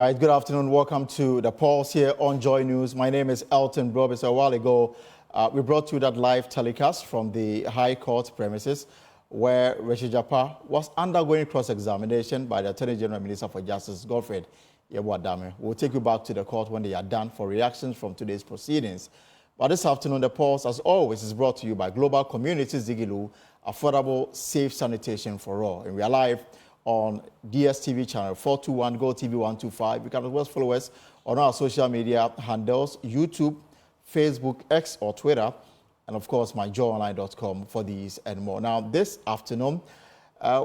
All right, good afternoon. Welcome to the Pulse here on Joy News. My name is Elton Brobis. A while ago, we brought you that live telecast from the High Court premises where Richard Jakpa was undergoing cross-examination by the Attorney General Minister for Justice, Godfred Yeboah-Dame. We'll take you back to the court when they are done for reactions from today's proceedings. But this afternoon, the Pulse, as always, is brought to you by Global Communities Zigilu, affordable, safe sanitation for all. And we are live on DSTV channel 421, Go TV 125. You can as well follow us on our social media handles, YouTube, Facebook, X, or Twitter, and of course, myjoyonline.com for these and more. Now, this afternoon,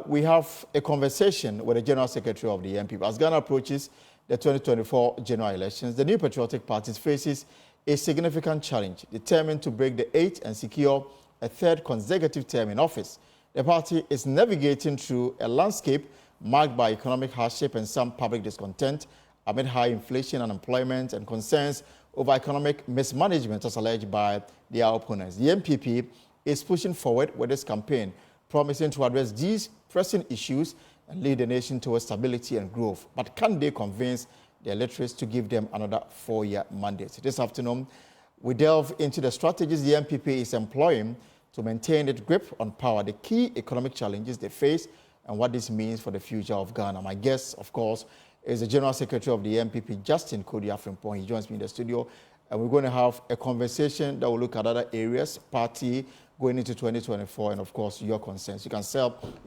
we have a conversation with the General Secretary of the NPP. As Ghana approaches the 2024 general elections, the New Patriotic Party faces a significant challenge, determined to break the 8th and secure a third consecutive term in office. The party is navigating through a landscape marked by economic hardship and some public discontent amid high inflation, unemployment, and concerns over economic mismanagement as alleged by their opponents. The NPP is pushing forward with this campaign, promising to address these pressing issues and lead the nation towards stability and growth. But can they convince the electorates to give them another 4-year mandate? This afternoon, we delve into the strategies the NPP is employing to maintain its grip on power, the key economic challenges they face, and what this means for the future of Ghana. My guest, of course, is the General Secretary of the NPP, Justin Kodi-Afrimpong. He joins me in the studio, and we're going to have a conversation that will look at other areas, party going into 2024, and of course, your concerns. You can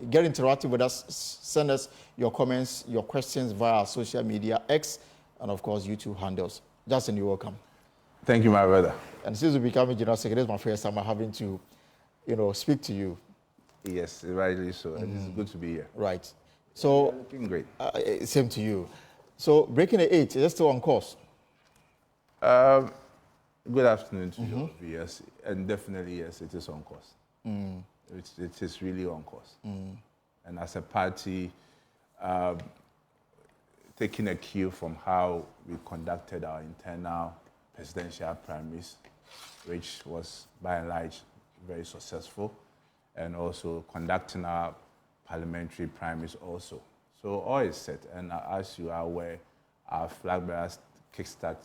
get interactive with us, send us your comments, your questions via our social media, X, and of course, YouTube handles. Justin, you're welcome. Thank you, my brother. And since we becoming General Secretary, it's my first time having to speak to you. Yes, rightly so. It's good to be here. Right. So, looking great. Same to you. So, breaking the 8, is it still on course? Good afternoon to you, yes. And definitely, yes, it is on course. It is really on course. And as a party, taking a cue from how we conducted our internal presidential primaries, which was by and large very successful, and also conducting our parliamentary primaries also. So all is set, and as you are aware, our flag bearer kickstart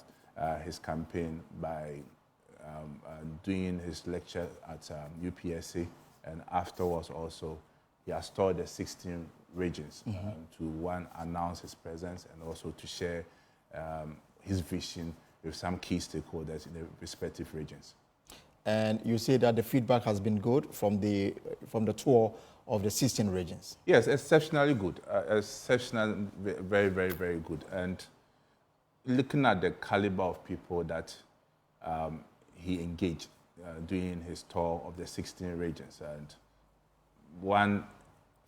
his campaign by doing his lecture at UPSA, and afterwards also he has toured the 16 regions to one, announce his presence and also to share his vision with some key stakeholders in the respective regions. And you say that the feedback has been good from the tour of the 16 regions. Yes, exceptionally good. Exceptionally, very, very, very good. And looking at the caliber of people that he engaged during his tour of the 16 regions, and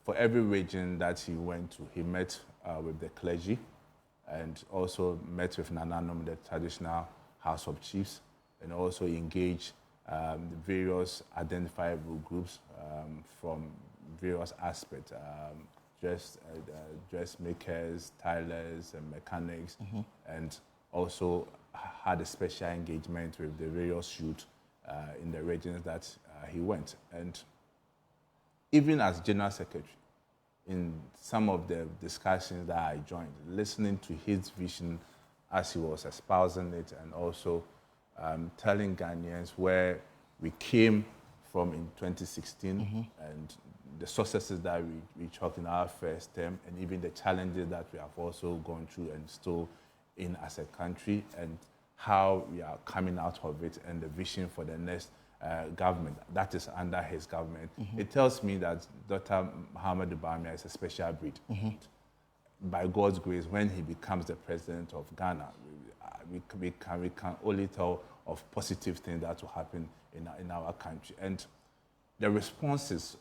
for every region that he went to, he met with the clergy and also met with Nananom, the traditional House of Chiefs, and also engaged the various identifiable groups from various aspects, dressmakers, tailors, and mechanics, and also had a special engagement with the various youth in the regions that he went. And even as General Secretary, in some of the discussions that I joined, listening to his vision as he was espousing it, and also telling Ghanaians where we came from in 2016 and the successes that we chalked in our first term, and even the challenges that we have also gone through and still in as a country, and how we are coming out of it, and the vision for the next government that is under his government. It tells me that Dr. Muhammad Bawumia is a special breed. By God's grace, when he becomes the president of Ghana, we can only tell of positive things that will happen in our country. And the responses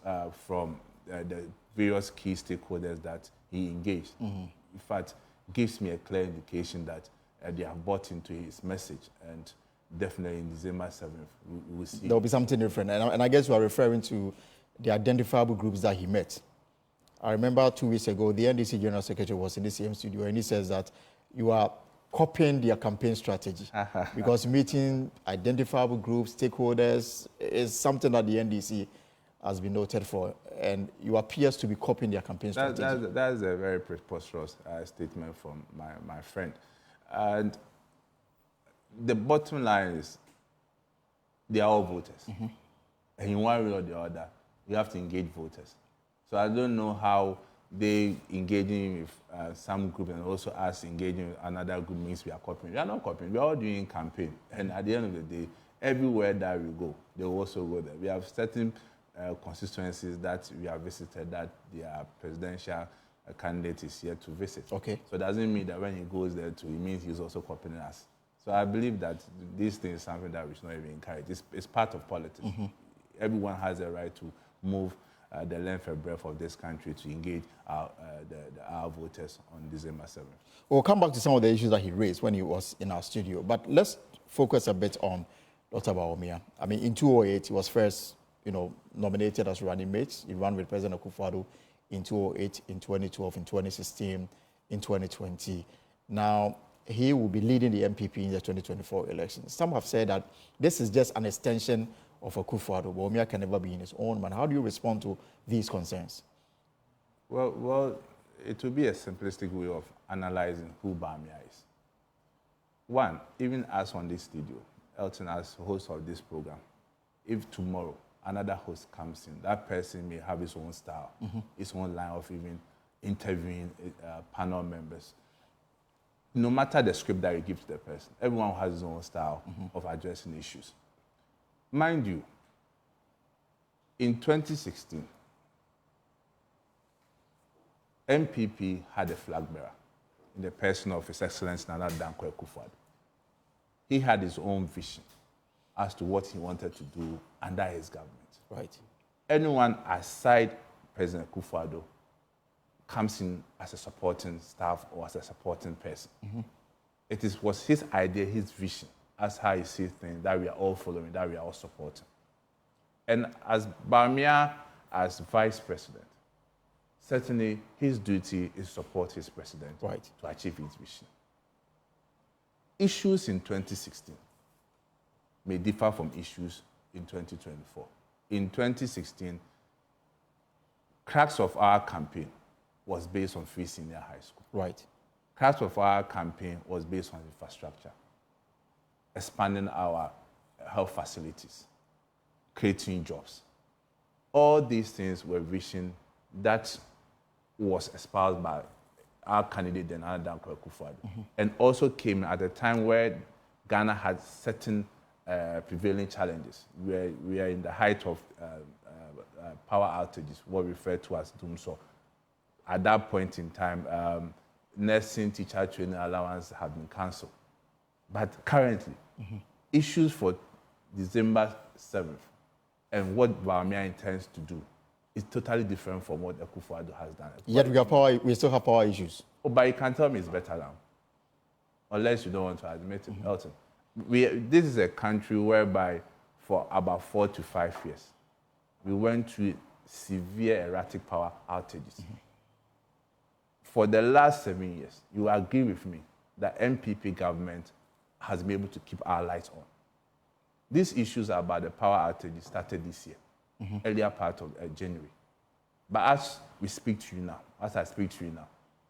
from the various key stakeholders that he engaged, in fact, gives me a clear indication that they have bought into his message. And definitely in December 7th, we will see. There will be something different. And I guess you are referring to the identifiable groups that he met. I remember 2 weeks ago, the NDC General Secretary was in the same studio, and he says that you are copying their campaign strategy because meeting identifiable groups, stakeholders, is something that the NDC has been noted for, and you appears to be copying their campaign strategy. That's a very preposterous statement from my friend. And the bottom line is, they are all voters. And in one way or the other, you have to engage voters. So I don't know how they engaging with some group and also us engaging with another group means we are copying. We are not copying. We are all doing campaign. And at the end of the day, everywhere that we go, they will also go there. We have certain constituencies that we have visited that their presidential candidate is here to visit. Okay. So it doesn't mean that when he goes there too, it means he's also copying us. So I believe that this thing is something that we should not even encourage. It's part of politics. Everyone has a right to move the length and breadth of this country to engage our voters on December 7th. We'll come back to some of the issues that he raised when he was in our studio, but let's focus a bit on Dr. Bawumia. I mean, in 2008, he was first, nominated as running mate. He ran with President Akufo-Addo in 2008, in 2012, in 2016, in 2020. Now, he will be leading the MPP in the 2024 elections. Some have said that this is just an extension of Akufo-Addo. Bawumia can never be in his own man. How do you respond to these concerns? Well, it will be a simplistic way of analyzing who Bawumia is. One, even us on this studio, Elton as host of this program, if tomorrow another host comes in, that person may have his own style, his own line of even interviewing panel members. No matter the script that you give to the person, everyone has his own style of addressing issues. Mind you, in 2016, MPP had a flag bearer in the person of His Excellency Nana Dankwa Akufo-Addo. He had his own vision as to what he wanted to do under his government. Right. Anyone aside President Akufo-Addo comes in as a supporting staff or as a supporting person. It was his idea, his vision, as how he sees things, that we are all following, that we are all supporting. And as Bawumia, as vice president, certainly his duty is to support his president to achieve his vision. Issues in 2016 may differ from issues in 2024. In 2016, crux of our campaign was based on free senior high school. Right. Crux of our campaign was based on infrastructure, expanding our health facilities, creating jobs. All these things were vision that was espoused by our candidate, then Nana Dankwa Akufo-Addo, and also came at a time where Ghana had certain prevailing challenges. We are in the height of power outages, what we refer to as doomsday. At that point in time, nursing teacher training allowance had been cancelled. But currently, issues for December 7th and what Bawumia intends to do is totally different from what Akufo-Addo has done. Yet we still have power issues. Oh, but you can tell me it's better now, unless you don't want to admit it, Elton. This is a country whereby for about 4 to 5 years, we went through severe erratic power outages. For the last 7 years, you agree with me that MPP government has been able to keep our lights on. These issues about the power outages started this year, earlier part of January. But as we speak to you now, as I speak to you now,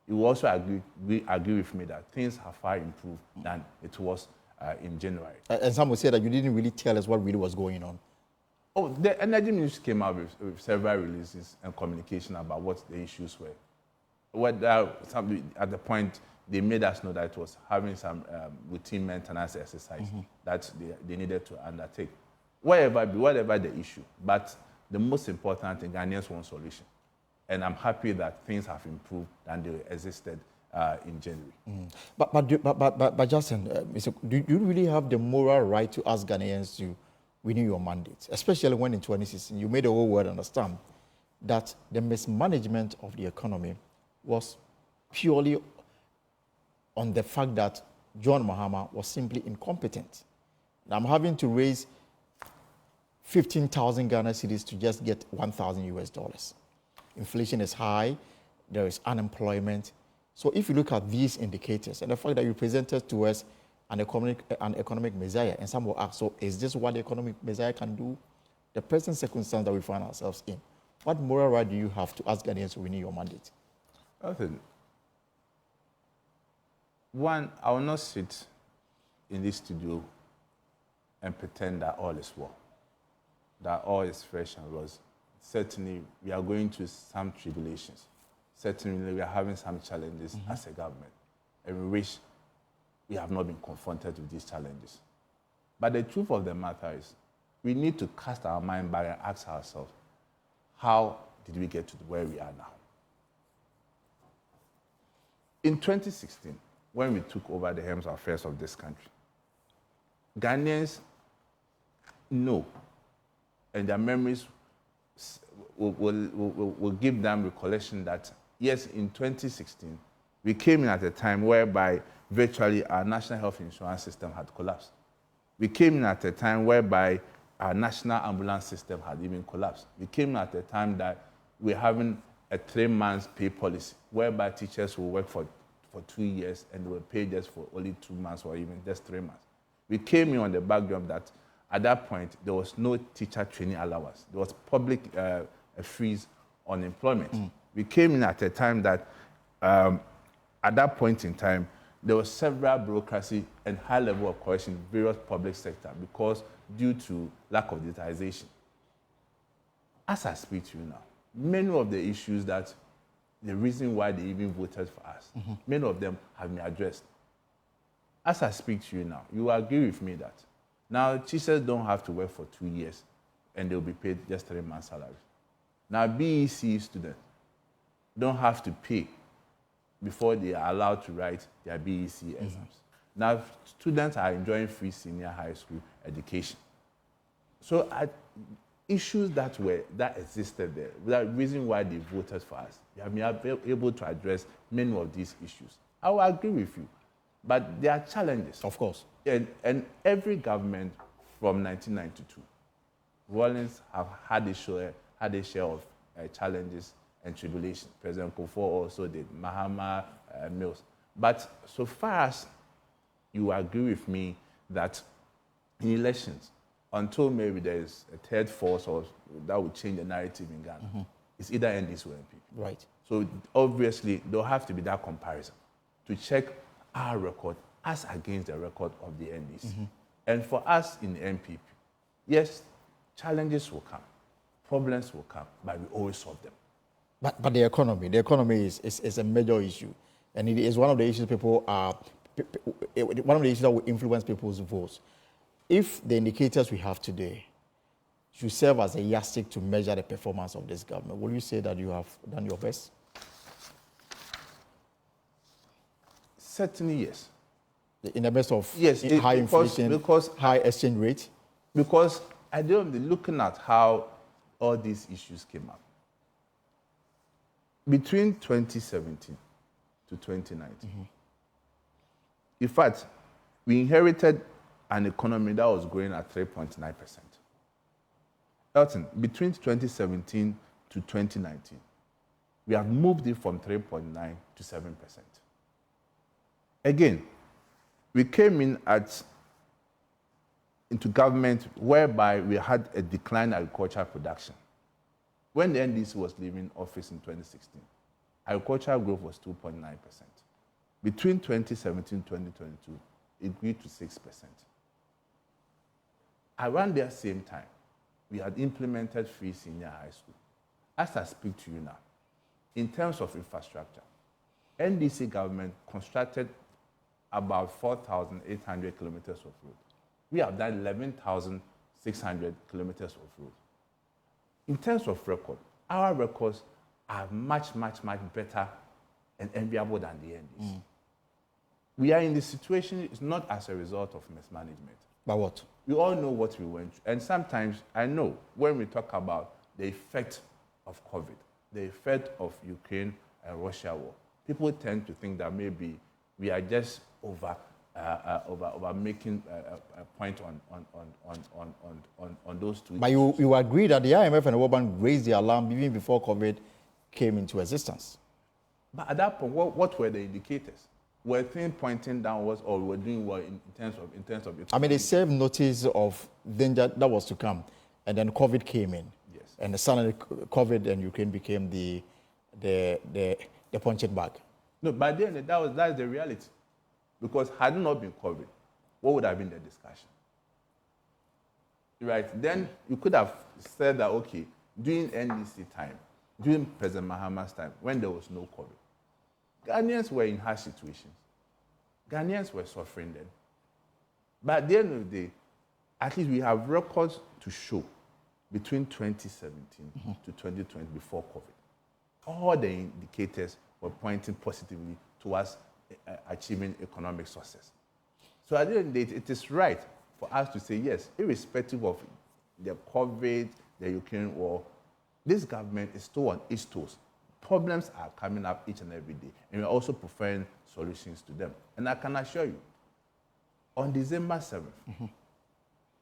you will also agree with me that things have far improved than it was in January. And some will say that you didn't really tell us what really was going on. Oh, the Energy Ministry came out with several releases and communication about what the issues were. At the point, they made us know that it was having some routine maintenance exercise that they needed to undertake. Whatever the issue, but the most important thing, Ghanaians want solution. And I'm happy that things have improved than they existed in January. But Justin, do you really have the moral right to ask Ghanaians to renew your mandate, especially when in 2016 you made the whole world understand that the mismanagement of the economy was purely on the fact that John Mahama was simply incompetent. Now, I'm having to raise 15,000 Ghana cedis to just get $1,000 US. Inflation is high, there is unemployment. So if you look at these indicators and the fact that you presented to us an economic messiah, and some will ask, so is this what the economic messiah can do? the present circumstance that we find ourselves in, what moral right do you have to ask Ghanaians to renew your mandate? Nothing. One, I will not sit in this studio and pretend that all is well, that all is fresh and rosy. Certainly, we are going through some tribulations. Certainly, we are having some challenges as a government, and we wish we have not been confronted with these challenges. But the truth of the matter is, we need to cast our mind back and ask ourselves, how did we get to where we are now? In 2016, when we took over the helms of affairs of this country, Ghanaians know, and their memories will give them recollection that, yes, in 2016, we came in at a time whereby virtually our national health insurance system had collapsed. We came in at a time whereby our national ambulance system had even collapsed. We came in at a time that we're having a 3-month pay policy, whereby teachers will work for 2 years and they will pay just for only 2 months or even just 3 months. We came in on the background that at that point, there was no teacher training allowance. There was public a freeze on employment. We came in at a time that, at that point in time, there was several bureaucracy and high level of corruption in various public sector because due to lack of digitization. As I speak to you now, many of the issues that the reason why they even voted for us, many of them have been addressed. As I speak to you now, you agree with me that now teachers don't have to work for 2 years and they'll be paid just 3 months' salary. Now BEC students don't have to pay before they are allowed to write their BEC exams. Now students are enjoying free senior high school education. So issues that existed there, the reason why they voted for us, they have been able to address many of these issues. I will agree with you, but there are challenges. Of course. And every government from 1992, Rawlings have had a share of challenges and tribulations. President Kufuor also did, Mahama, Mills. But so far as you agree with me that in elections, until maybe there is a third force or that will change the narrative in Ghana, it's either NDC or NPP. Right. So obviously, there'll have to be that comparison to check our record as against the record of the NDC. And for us in the NPP, yes, challenges will come, problems will come, but we always solve them. But the economy is a major issue, and it is one of the issues one of the issues that will influence people's votes. If the indicators we have today should serve as a yardstick to measure the performance of this government, will you say that you have done your best? Certainly, yes. In the midst of high inflation, high exchange rate? Because I don't be looking at how all these issues came up. Between 2017 to 2019, in fact, we inherited an economy that was growing at 3.9%. Elton, between 2017 to 2019, we have moved it from 3.9 to 7%. Again, we came into government whereby we had a decline in agricultural production. When the NDC was leaving office in 2016, agricultural growth was 2.9%. Between 2017 and 2022, it grew to 6%. Around that same time, we had implemented free senior high school. As I speak to you now, in terms of infrastructure, NDC government constructed about 4,800 kilometers of road. We have done 11,600 kilometers of road. In terms of record, our records are much, much, much better and enviable than the NDC. We are in this situation, it's not as a result of mismanagement. But what? We all know what we went through. And sometimes I know when we talk about the effect of COVID, the effect of Ukraine and Russia war, people tend to think that maybe we are just over making a point on those two. But you agree that the IMF and the World Bank raised the alarm even before COVID came into existence. But at that point, what were the indicators? Were things pointing downwards, or were doing well in terms of? I mean, they served notice of danger that was to come. and then COVID came in. Yes. And suddenly COVID and Ukraine became the punching bag. No, but then that's the reality. Because had it not been COVID, what would have been the discussion? Right? Then you could have said that, okay, during NDC time, during President Mahama's time, when there was no COVID, Ghanaians were in harsh situations. Ghanaians were suffering then. But at the end of the day, at least we have records to show between 2017 to 2020 before COVID. All the indicators were pointing positively towards achieving economic success. So at the end of the day, it is right for us to say, yes, irrespective of the COVID, the Ukraine war, this government is still on its toes. Problems are coming up each and every day, and we're also preferring solutions to them. And I can assure you, on December 7th,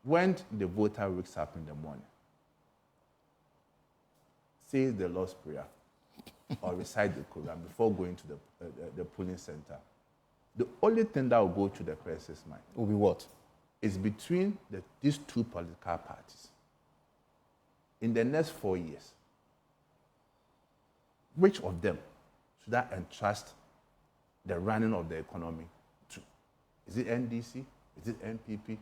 when the voter wakes up in the morning, says the Lord's Prayer, or recite the Quran before going to the polling center, the only thing that will go to the person's mind will be what? Is between these two political parties. In the next 4 years, which of them should I entrust the running of the economy to? Is it NDC? Is it NPP?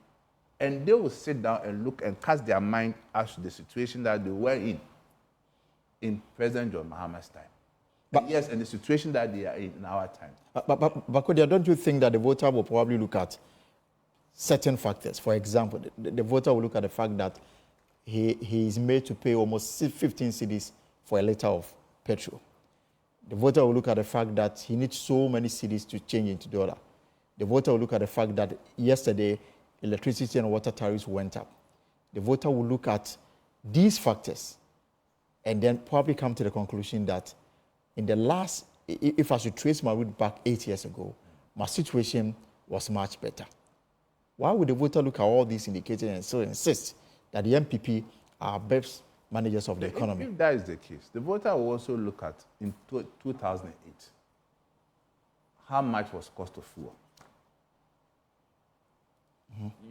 And they will sit down and look and cast their mind as to the situation that they were in President John Mahama's time. But yes, and the situation that they are in our time. But Kodia, don't you think that the voter will probably look at certain factors? For example, the voter will look at the fact that he is made to pay almost 15 cedis for a liter of petrol. The voter will look at the fact that he needs so many cedis to change into dollar. The voter will look at the fact that yesterday electricity and water tariffs went up. The voter will look at these factors and then probably come to the conclusion that in the last, if I should trace my route back 8 years ago, my situation was much better. Why would the voter look at all these indicators and still insist that the MPP are best managers of the economy? If that is the case, the voter will also look at, in 2008, how much was cost of fuel.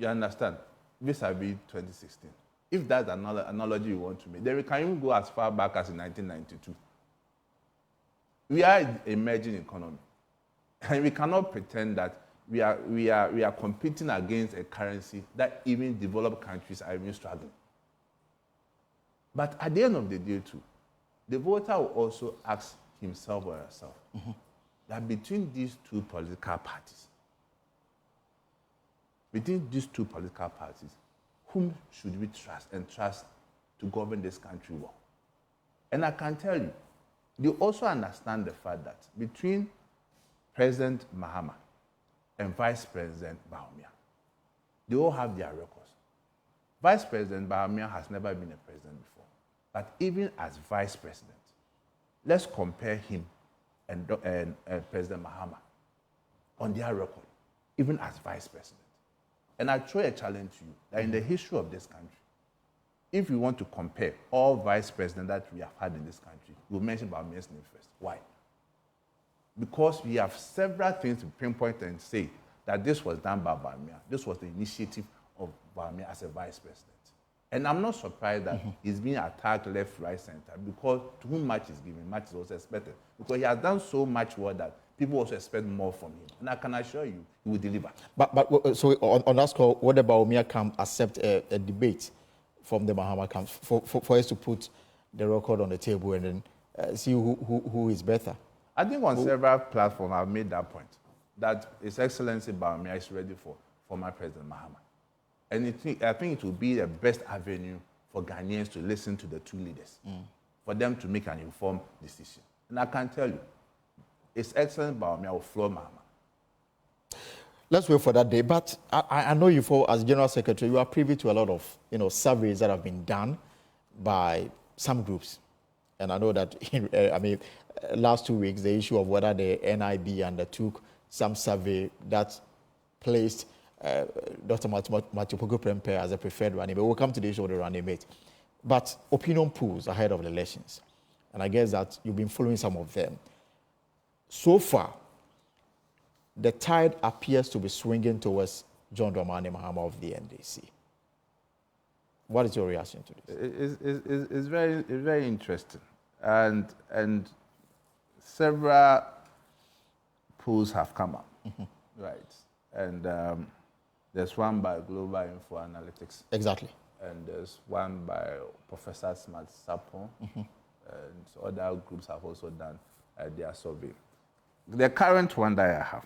You understand? Vis-a-vis 2016. If that's another analogy you want to make, then we can even go as far back as in 1992. We are an emerging economy, and we cannot pretend that we are competing against a currency that even developed countries are even struggling. But at the end of the day, too, the voter will also ask himself or herself that between these two political parties, whom should we trust to govern this country well? And I can tell you, they also understand the fact that between President Mahama and Vice President Bawumia, they all have their records. Vice President Bawumia has never been a president before. But even as Vice President, let's compare him and President Mahama on their record, even as Vice President. And I throw a challenge to you that in the history of this country, if you want to compare all vice presidents that we have had in this country, we'll mention Bawumia's name first. Why? Because we have several things to pinpoint and say that this was done by Bawumia. This was the initiative of Bawumia as a vice president. And I'm not surprised that he's being attacked left, right, center, because to whom much is given, much is also expected. Because he has done so much work that people also expect more from him. And I can assure you, he will deliver. But so on that score, whether Bawumia can accept a debate from the Mahama camp for us to put the record on the table and then see who is better? I think on several platforms I've made that point, that His Excellency Bawumia is ready for former President Mahama. And I think it will be the best avenue for Ghanaians to listen to the two leaders, for them to make an informed decision. And I can tell you, His Excellency Bawumia will floor Mahama. Let's wait for that day. But I know you, as General Secretary, you are privy to a lot of surveys that have been done by some groups. And I know that, last 2 weeks, the issue of whether the NIB undertook some survey that placed Dr. Matthew Prempeh as a preferred running mate. We'll come to the issue of the running mate. But opinion polls ahead of the elections, and I guess that you've been following some of them. So far, the tide appears to be swinging towards John Dramani Mahama of the NDC. What is your reaction to this? It's very interesting. And several polls have come up, right? And there's one by Global Info Analytics. Exactly. And there's one by Professor Smart Sapon. And other groups have also done their survey. The current one that I have.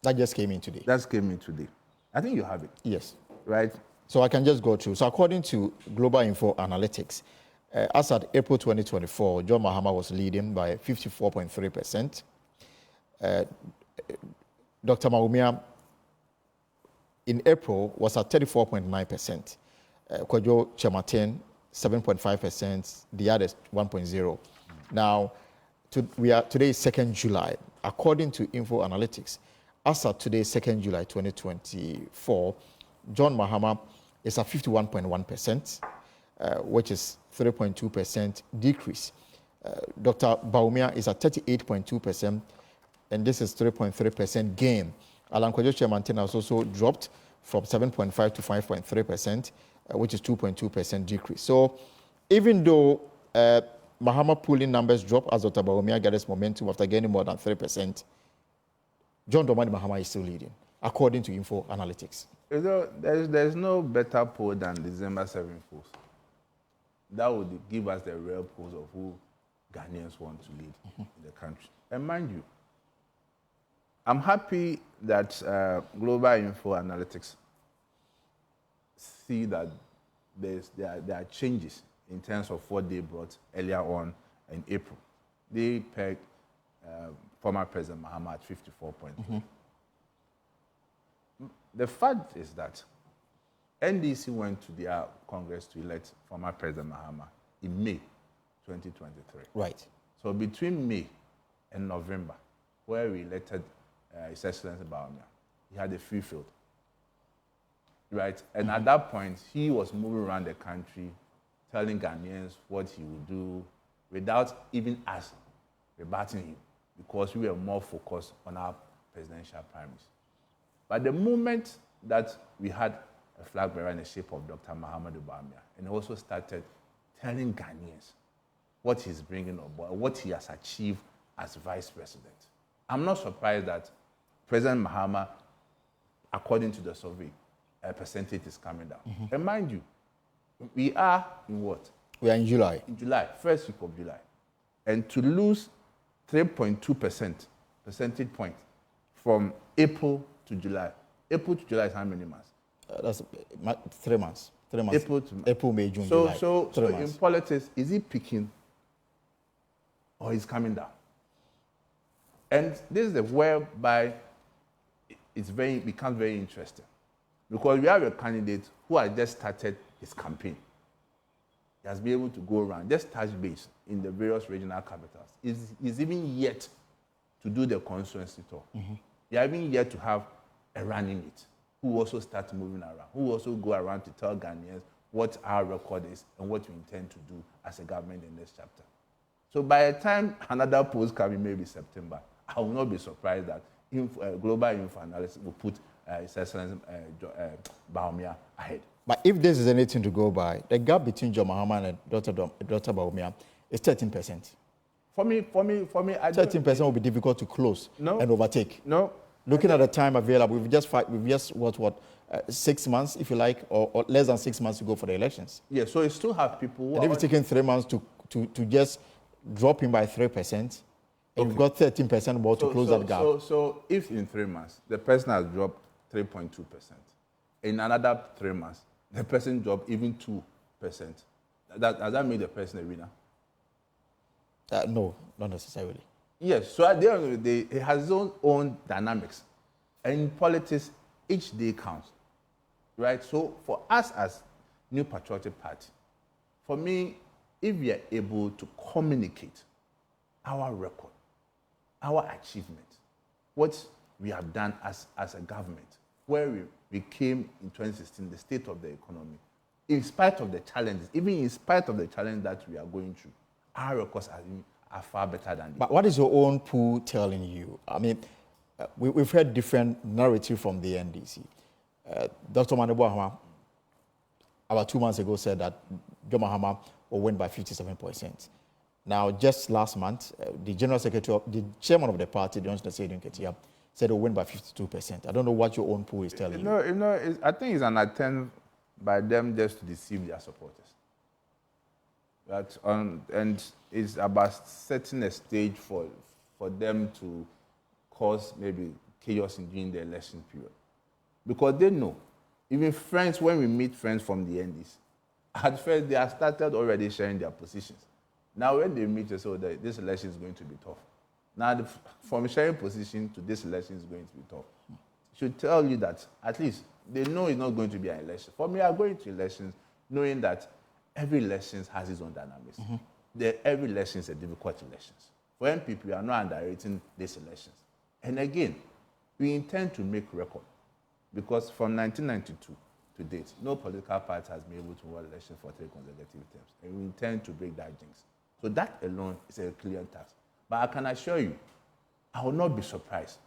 That just came in today. That came in today. I think you have it. Yes. Right? So I can just go through. So according to Global Info Analytics, as at April 2024, John Mahama was leading by 54.3%. Dr. Bawumia in April was at 34.9%. Kwadwo Kyerematen, 7.5%. The others, 1.0%. Now, today is 2nd July. According to Info Analytics, as at today, 2nd July 2024, John Mahama is at 51.1%, which is 3.2% decrease. Dr. Bawumia is at 38.2%, and this is 3.3% gain. Alan Kwadwo Kyerematen has also dropped from 7.5 to 5.3%, which is 2.2% decrease. So even though Mahama polling numbers drop as Dr. Bawumia gathers momentum after gaining more than 3%, John Dramani Mahama is still leading, according to Info Analytics. You know, there's no better poll than December 7 polls. That would give us the real polls of who Ghanaians want to lead in the country. And mind you, I'm happy that Global Info Analytics see that there are changes in terms of what they brought earlier on in April. They pegged former President Mahama at 54.3. The fact is that NDC went to their Congress to elect former President Mahama in May 2023. Right. So between May and November, where we elected His Excellency Bawumia, he had a free field. Right? And at that point, he was moving around the country telling Ghanaians what he would do without even us rebutting him, because we were more focused on our presidential primaries. But the moment that we had a flag bearer in the shape of Dr. Mahamudu Bawumia, and he also started telling Ghanaians what he's bringing on board, what he has achieved as vice president, I'm not surprised that President Mahama, according to the survey, a percentage is coming down. And mind you, we are in what? We are in July. In July, first week of July. And to lose 3.2% percentage point from April to July. April to July is how many months? That's 3 months. 3 months. April, May, June, July. So in politics, is he peaking or is coming down? And this is the whereby it becomes very interesting. Because we have a candidate who has just started his campaign. He has been able to go around, just touch base in the various regional capitals. He's even yet to do the constituency tour. He has even yet to have a running mate who also starts moving around, who also go around to tell Ghanaians what our record is and what we intend to do as a government in this chapter. So by the time another post comes, maybe September, I will not be surprised that Global Info Analysis will put His Excellency Bawumia ahead. But if this is anything to go by, the gap between John Mahama and Dr. Bawumia is 13%. For me, 13% will be difficult to close and overtake. No. Looking at the time available, we've just 6 months, if you like, or less than 6 months to go for the elections. Yeah, so you still have people who and if it's taken 3 months to just drop him by 3%, and you've got 13% more to close that gap. So if in 3 months the person has dropped 3.2%, in another 3 months the person dropped even 2%, does that make the person a winner? No, not necessarily. Yes, so at the end of the day, it has its own dynamics. And in politics, each day counts, right? So for us as New Patriotic Party, for me, if we are able to communicate our record, our achievement, what we have done as a government, where we became in 2016 the state of the economy, in spite of the challenges, even in spite of the challenge that we are going through, our records are far better than this. But what is your own poll telling you? I mean, we've heard different narrative from the NDC. Dr. Mahamudu Bawumia about 2 months ago said that John Mahama will win by 57%. Now, just last month, the general secretary, the chairman of the party, Johnson Asiedu Nketia, said he'll win by 52%. I don't know what your own poll is telling you. I think it's an attempt by them just to deceive their supporters. And it's about setting a stage for them to cause maybe chaos during the election period. Because they know, even friends, when we meet friends from the NDC, at first they have started already sharing their positions. Now when they meet us, so that this election is going to be tough. Now from sharing position to this election is going to be tough. It should tell you that at least they know it's not going to be an election. For me, I'm going to elections knowing that every election has its own dynamics. Every election is a difficult election. For MPP, we are not underrating these elections. And again, we intend to make record because from 1992 to date, no political party has been able to win elections for 3 consecutive terms. And we intend to break that jinx. So that alone is a clear task. But I can assure you, I will not be surprised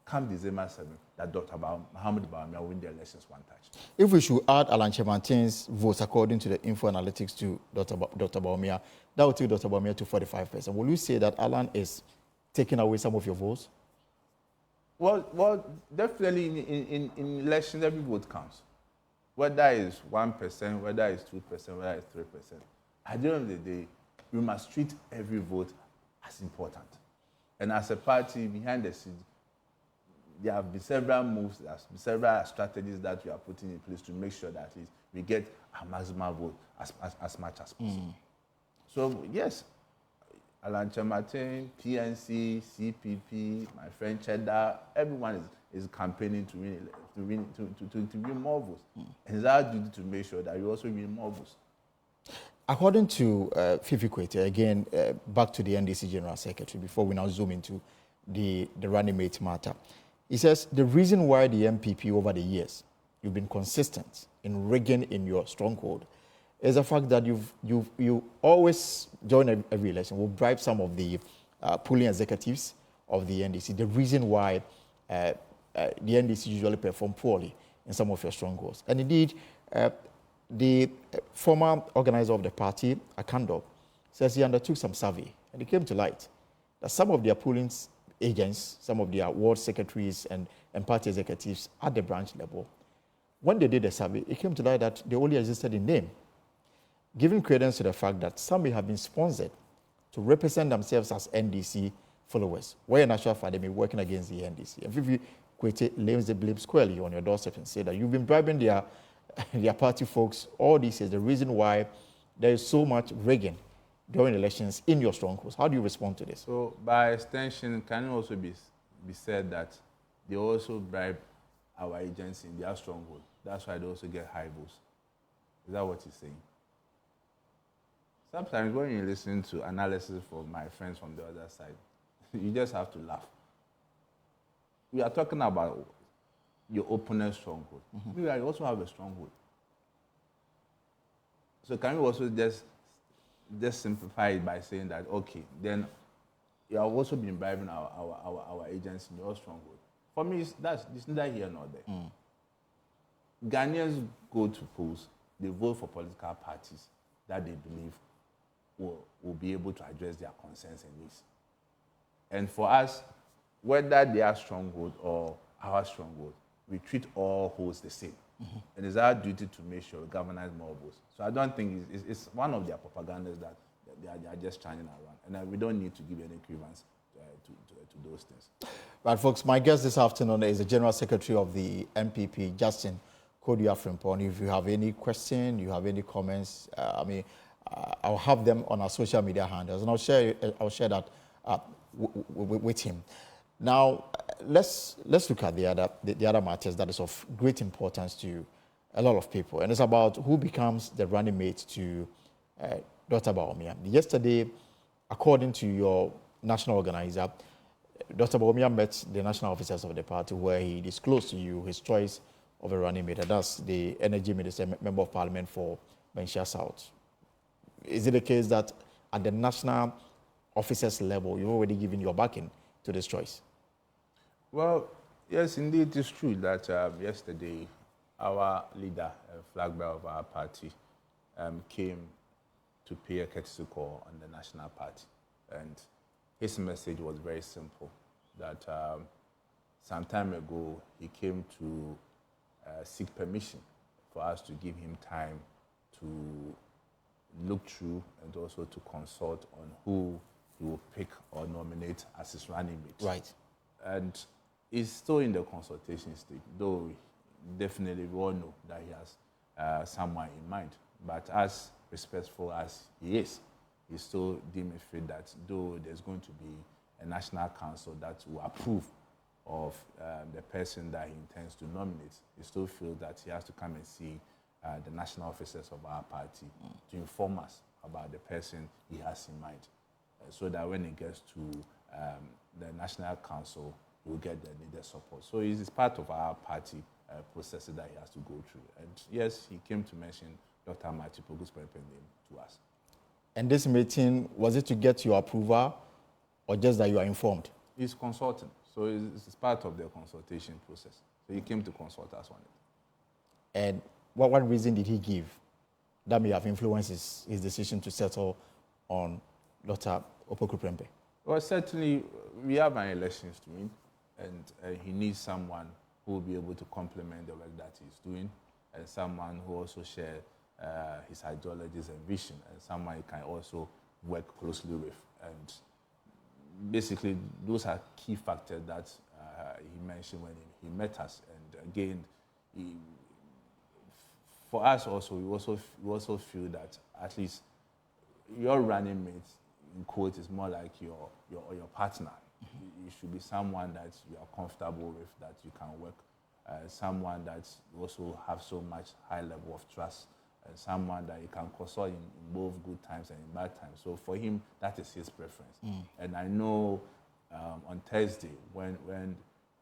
come December 7th that Dr. Mohamed Bawumia will win the elections one touch. If we should add Alan Chemantin's votes according to the info analytics to Dr. Bawumia, that would take Dr. Bawumia to 45%. Will you say that Alan is taking away some of your votes? Well, definitely in elections, every vote counts. Whether it's 1%, whether it's 2%, whether it's 3%. At the end of the day, we must treat every vote as important. And as a party, behind the scenes, there have been several moves, there have been several strategies that we are putting in place to make sure that at least we get a maximum vote as much as possible. So, yes, Alan Chemantin, PNC, CPP, my friend Cheddar, everyone is campaigning to win more votes. And it's our duty to make sure that we also win more votes. According to Fifi Kwete, again, back to the NDC General Secretary, before we now zoom into the running mate matter, he says the reason why the MPP over the years, you've been consistent in rigging in your stronghold, is the fact that you always, during every election, will bribe some of the polling executives of the NDC. The reason why the NDC usually perform poorly in some of your strongholds. And indeed, the former organizer of the party, Akando, says he undertook some survey, and it came to light that some of their polling agents, some of their ward secretaries and party executives at the branch level, when they did the survey, it came to light that they only existed in name, giving credence to the fact that some may have been sponsored to represent themselves as NDC followers, where in actual fact they may be working against the NDC. And Fifi Kwete lays the blame squarely on your doorstep and say that you've been bribing their party folks all these years. The reason why there is so much rigging during elections in your strongholds. How do you respond to this? So, by extension, can it also be said that they also bribe our agents in their stronghold? That's why they also get high votes. Is that what he's saying? Sometimes when you listen to analysis from my friends from the other side, you just have to laugh. We are talking about your opponent's stronghold. We also have a stronghold. So can we also just simplify it by saying that, okay, then you have also been bribing our agents in your stronghold. For me, it's neither here nor there. Ghanaians go to polls, they vote for political parties that they believe will be able to address their concerns and needs. And for us, whether they are stronghold or our stronghold, we treat all holds the same. And it's our duty to make sure we galvanize more votes. So I don't think it's one of their propagandas that they are just chanting around. And we don't need to give any credence to those things. Right, folks, my guest this afternoon is the General Secretary of the MPP, Justin Kodia Frimpong. If you have any question, you have any comments, I'll have them on our social media handles, and I'll share that with him. Now, let's look at the other matters that is of great importance to a lot of people, and it's about who becomes the running mate to Dr. Bawumia. Yesterday, according to your national organizer, Dr. Bawumia met the national officers of the party where he disclosed to you his choice of a running mate, and that's the Energy Minister, Member of Parliament for Bentia South. Is it the case that at the national officers level, you've already given your backing to this choice? Well, yes, indeed, it is true that yesterday our leader, flag bearer of our party, came to pay a courtesy call on the National Party. And his message was very simple, that some time ago he came to seek permission for us to give him time to look through and also to consult on who he will pick or nominate as his running mate. Right. And he's still in the consultation stage, though definitely we all know that he has someone in mind. But as respectful as he is, he still deems fit that though there's going to be a national council that will approve of the person that he intends to nominate, he still feels that he has to come and see the national officers of our party to inform us about the person he has in mind, so that when it gets to the national council, he will get the needed support. So it is part of our party process that he has to go through. And yes, he came to mention Dr. Matthew Poku's name to us. And this meeting, was it to get your approval or just that you are informed? He's consulting, so it's part of the consultation process. So he came to consult us on it. And what reason did he give that may have influenced his decision to settle on Dr. Opoku Prempeh? Well, certainly we have an elections to win, and he needs someone who will be able to complement the work that he's doing, and someone who also shares his ideologies and vision, and someone he can also work closely with. And basically, those are key factors that he mentioned when he met us. And again, for us also, we also feel that at least your running mate, in quote, is more like your partner. You should be someone that you are comfortable with, that you can work, someone that you also have so much high level of trust, and someone that you can consult in both good times and in bad times. So for him, that is his preference. And I know on Thursday, when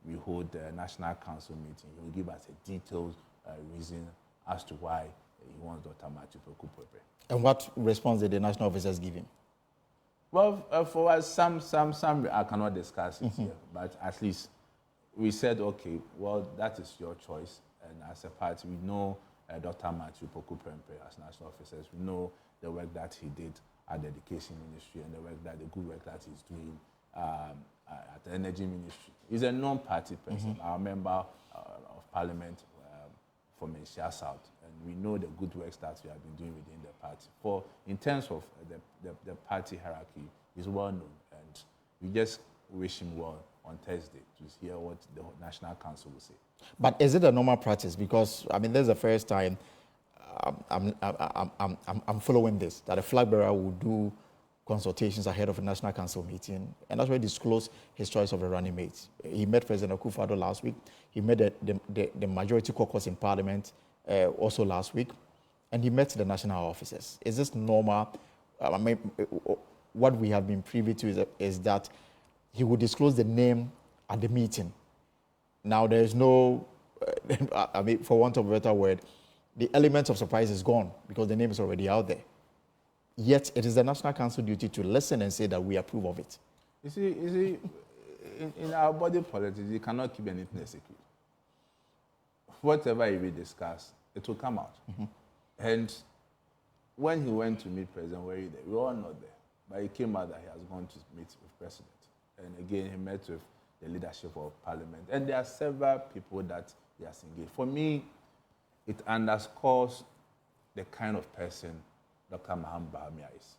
we hold the National Council meeting, he will give us a detailed reason as to why he wants Dr. Matthew Poku Prempeh. And what response did the national officers give him? Well, for us, some I cannot discuss it here, but at least we said, okay, well, that is your choice. And as a party, we know Dr. Matthew Poku Prempeh as national officers. We know the work that he did at the Education Ministry and the good work that he's doing at the Energy Ministry. He's a non-party person, our member of Parliament from Asia South, and we know the good works that we have been doing within the party. In terms of the party hierarchy, he's well known, and we just wish him well on Thursday to hear what the National Council will say. But is it a normal practice? Because I mean, this is the first time I'm following this, that a flag bearer will do consultations ahead of a National Council meeting, and that's where he disclosed his choice of a running mate. He met President Akufo-Addo last week. He met the majority caucus in Parliament also last week, and he met the national officers. Is this normal? I mean, what we have been privy to is that he would disclose the name at the meeting. Now, there is no, I mean, for want of a better word, the element of surprise is gone because the name is already out there. Yet, it is the National Council duty to listen and say that we approve of it. You see, in our body politics, you cannot keep anything a secret. Whatever we discuss, it will come out. And when he went to meet President Were there, we were all not there. But it came out that he has gone to meet with President. And again, he met with the leadership of Parliament. And there are several people that he has engaged. For me, it underscores the kind of person Dr. Maham Bahamia is.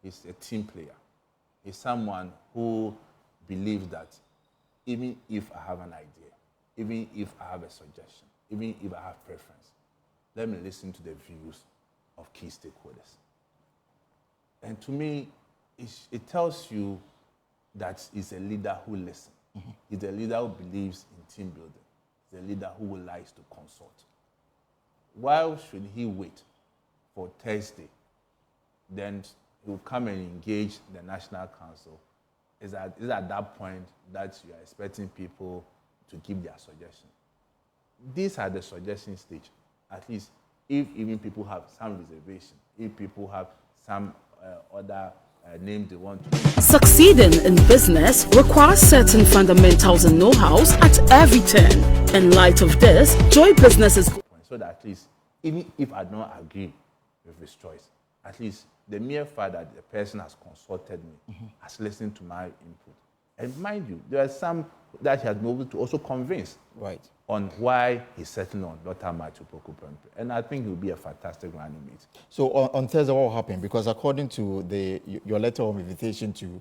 He's a team player. He's someone who believes that even if I have an idea, even if I have a suggestion, even if I have preference, let me listen to the views of key stakeholders. And to me, it tells you that he's a leader who listens. He's a leader who believes in team building. He's a leader who likes to consult. Why should he wait for Thursday? Then he will come and engage the National Council. Is at that point that you are expecting people to give their suggestion. These are the suggestion stage. At least if even people have some reservation, if people have some other name they want to. Succeeding in business requires certain fundamentals and know-hows at every turn. In light of this, Joy Business is so that at least, even if I don't agree with his choice, at least the mere fact that the person has consulted me, has listened to my input. And mind you, there are some that he has been able to also convince on why he's settling on Dr. Matthew Poku Prempeh. And I think he'll be a fantastic running mate. So on Thursday, what will happen? Because according to your letter of invitation to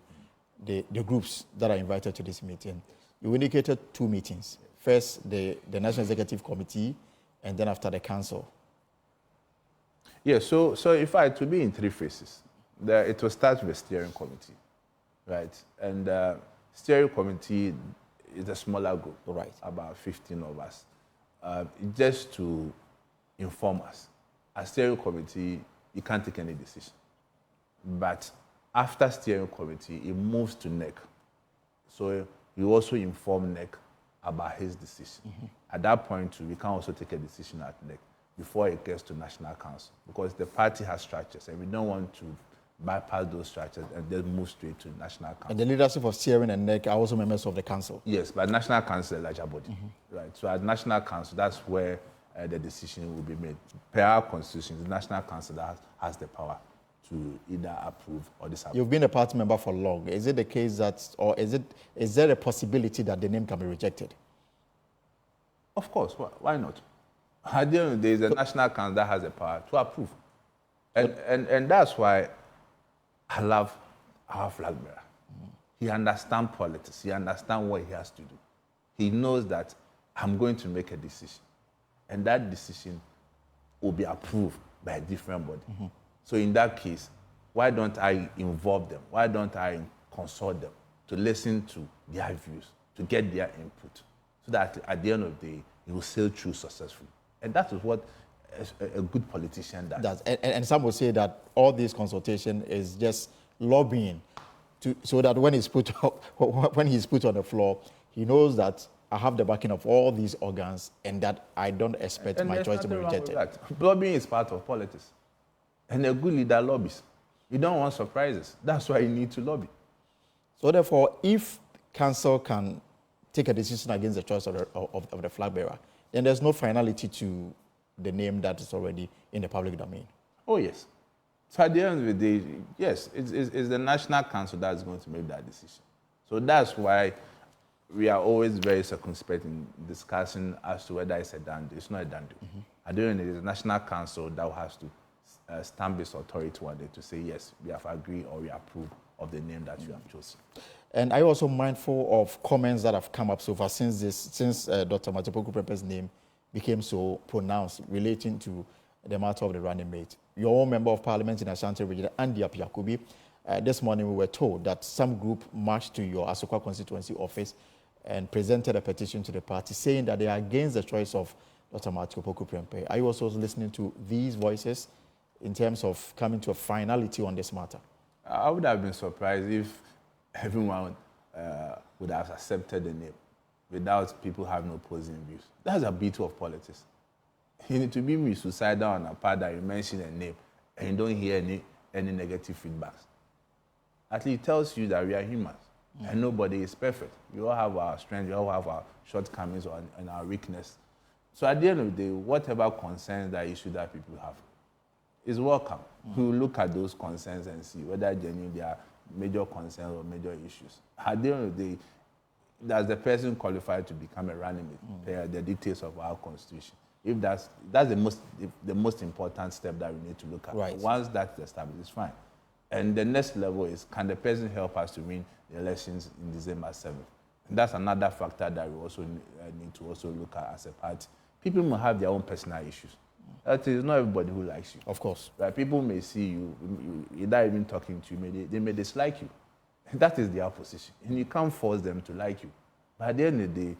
the groups that are invited to this meeting, you indicated 2 meetings. First, the National Executive Committee, and then after the council. Yeah, so if I to be in 3 phases, it will start with the steering committee, right? And steering committee is a smaller group, right? About 15 of us, just to inform us. As steering committee, you can't take any decision. But after steering committee, it moves to NEC. So you also inform NEC about his decision. At that point, we can also take a decision at NEC before it gets to National Council, because the party has structures, and we don't want to bypass those structures and then move straight to National Council. And the leadership of steering and NEC are also members of the council? Yes, but National Council is a larger body, right? So at National Council, that's where the decision will be made. Per our constitution, the National Council that has the power to either approve or disapprove. You've been a party member for long. Is it the case that, or is there a possibility that the name can be rejected? Of course, why not? At the end of the day, the National Council that has the power to approve. And that's why I love our flag bearer. He understands politics. He understands what he has to do. He knows that I'm going to make a decision, and that decision will be approved by a different body. So in that case, why don't I involve them? Why don't I consult them to listen to their views, to get their input, so that at the end of the day, he will sail through successfully? And that is what a good politician does. And some will say that all this consultation is just lobbying, so that when he's put on the floor, he knows that I have the backing of all these organs, and that I don't expect my choice to be rejected. Lobbying is part of politics. And a good leader lobbies. You don't want surprises. That's why you need to lobby. So therefore, if council can take a decision against the choice of the flag bearer, then there's no finality to the name that is already in the public domain. Oh, yes. So at the end of the day, yes, it's the National Council that's going to make that decision. So that's why we are always very circumspect in discussing as to whether it's a done deal. It's not a done deal. At the end of the day, it's the National Council that has to stamp its authority one day to say, yes, we have agreed or we approve of the name that you have chosen. And are you also mindful of comments that have come up so far since Dr. Matthew Poku Prempeh's name became so pronounced relating to the matter of the running mate? Your own member of parliament in Ashanti region, Andy Apiakubi, this morning we were told that some group marched to your Asokwa constituency office and presented a petition to the party saying that they are against the choice of Dr. Matthew Poku Prempeh. Are you also listening to these voices in terms of coming to a finality on this matter? I would have been surprised if everyone would have accepted the name without people having opposing views. That's a beauty of politics. You need to be suicidal on a part that you mention a name and you don't hear any negative feedbacks. At least it tells you that we are humans and nobody is perfect. We all have our strengths, we all have our shortcomings and our weakness. So at the end of the day, whatever concerns that issue that people have is welcome. We will look at those concerns and see whether genuinely they are major concerns or major issues. At the end of the day, does the person qualified to become a running mate? The details of our constitution. If that's the most important step that we need to look at. Right. Once that's established, it's fine. And the next level is, can the person help us to win the elections in December 7th? And that's another factor that we also need to also look at as a party. People may have their own personal issues. That is not everybody who likes you. Of course. Right? People may see you, without even talking to you, they may dislike you. That is their position. And you can't force them to like you. But at the end of the day,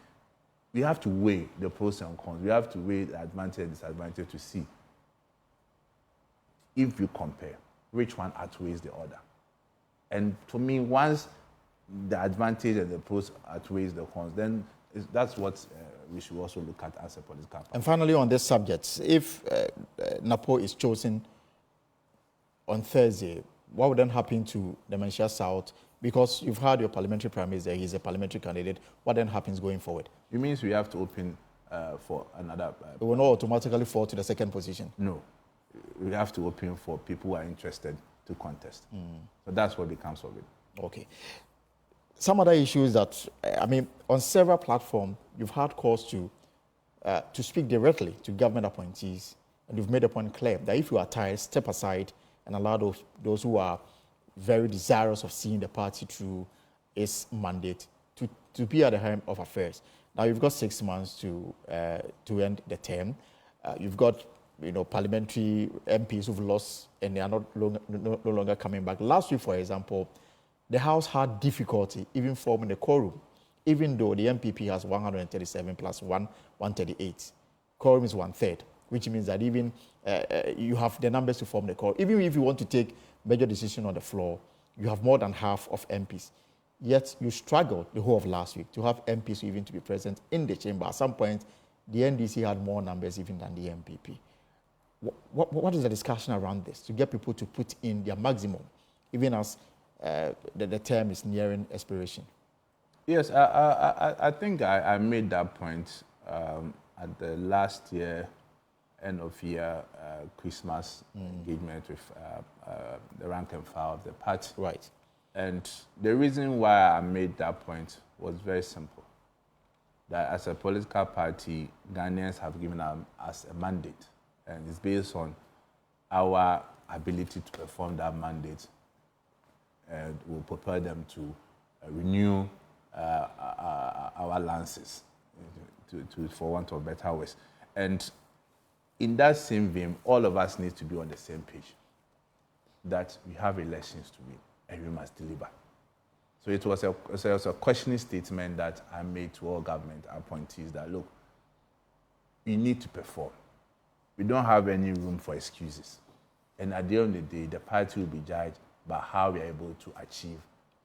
we have to weigh the pros and cons. We have to weigh the advantage and disadvantage to see, if you compare, which one outweighs the other. And for me, once the advantage and the pros outweighs the cons, then that's what we should also look at as a political party. And finally, on this subject, if Napo is chosen on Thursday, what would then happen to the Manchester South? Because you've had your parliamentary primaries there, he's a parliamentary candidate. What then happens going forward? It means we have to open for another. It will not automatically fall to the second position. No, we have to open for people who are interested to contest. So that's what becomes of it. Okay. Some other issues that, on several platforms, you've had calls to speak directly to government appointees, and you've made a point clear that if you are tired, step aside and allow those who are very desirous of seeing the party through its mandate to be at the helm of affairs. Now, you've got 6 months to end the term. You've got parliamentary MPs who've lost and they are no longer coming back. Last week, for example, the House had difficulty even forming a quorum, even though the MPP has 137 plus 138. Quorum is 1/3, which means that even you have the numbers to form the quorum. Even if you want to take major decision on the floor, you have more than half of MPs. Yet you struggled the whole of last week to have MPs even to be present in the chamber. At some point, the NDC had more numbers even than the MPP. What is the discussion around this to get people to put in their maximum, even as the term is nearing expiration? Yes, I think I made that point at the last year, end of year Christmas engagement with the rank and file of the party. Right. And the reason why I made that point was very simple. That as a political party, Ghanaians have given us a mandate, and it's based on our ability to perform that mandate, and we'll prepare them to renew our lances, for want of better words. And in that same vein, all of us need to be on the same page, that we have elections to win and we must deliver. So it was a questioning statement that I made to all government appointees that, look, we need to perform. We don't have any room for excuses. And at the end of the day, the party will be judged by how we are able to achieve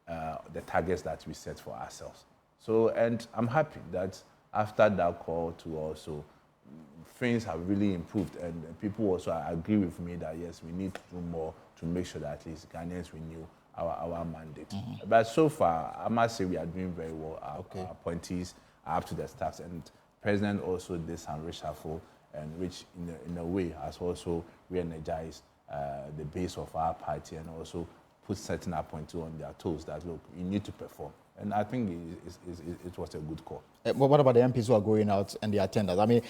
the targets that we set for ourselves. So, and I'm happy that after that call to also, things have really improved, and people also agree with me that yes, we need to do more to make sure that at least Ghanaians renew our mandate. But so far, I must say we are doing very well. Our appointees are up to the task, and President also did some reshuffle, and which in a way has also re-energized the base of our party, and also put certain appointees on their toes that, look, you need to perform. And I think it was a good call. What about the MPs who are going out and the attenders?